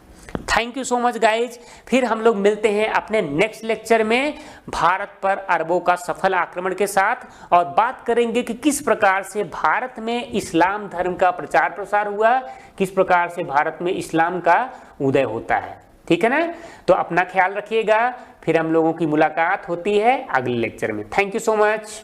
Thank you so much guys. फिर हम लोग मिलते हैं अपने नेक्स्ट लेक्चर में भारत पर अरबों का सफल आक्रमण के साथ, और बात करेंगे कि किस प्रकार से भारत में इस्लाम धर्म का प्रचार प्रसार हुआ, किस प्रकार से भारत में इस्लाम का उदय होता है। ठीक है ना, तो अपना ख्याल रखिएगा। फिर हम लोगों की मुलाकात होती है अगले लेक्चर में। Thank you so much.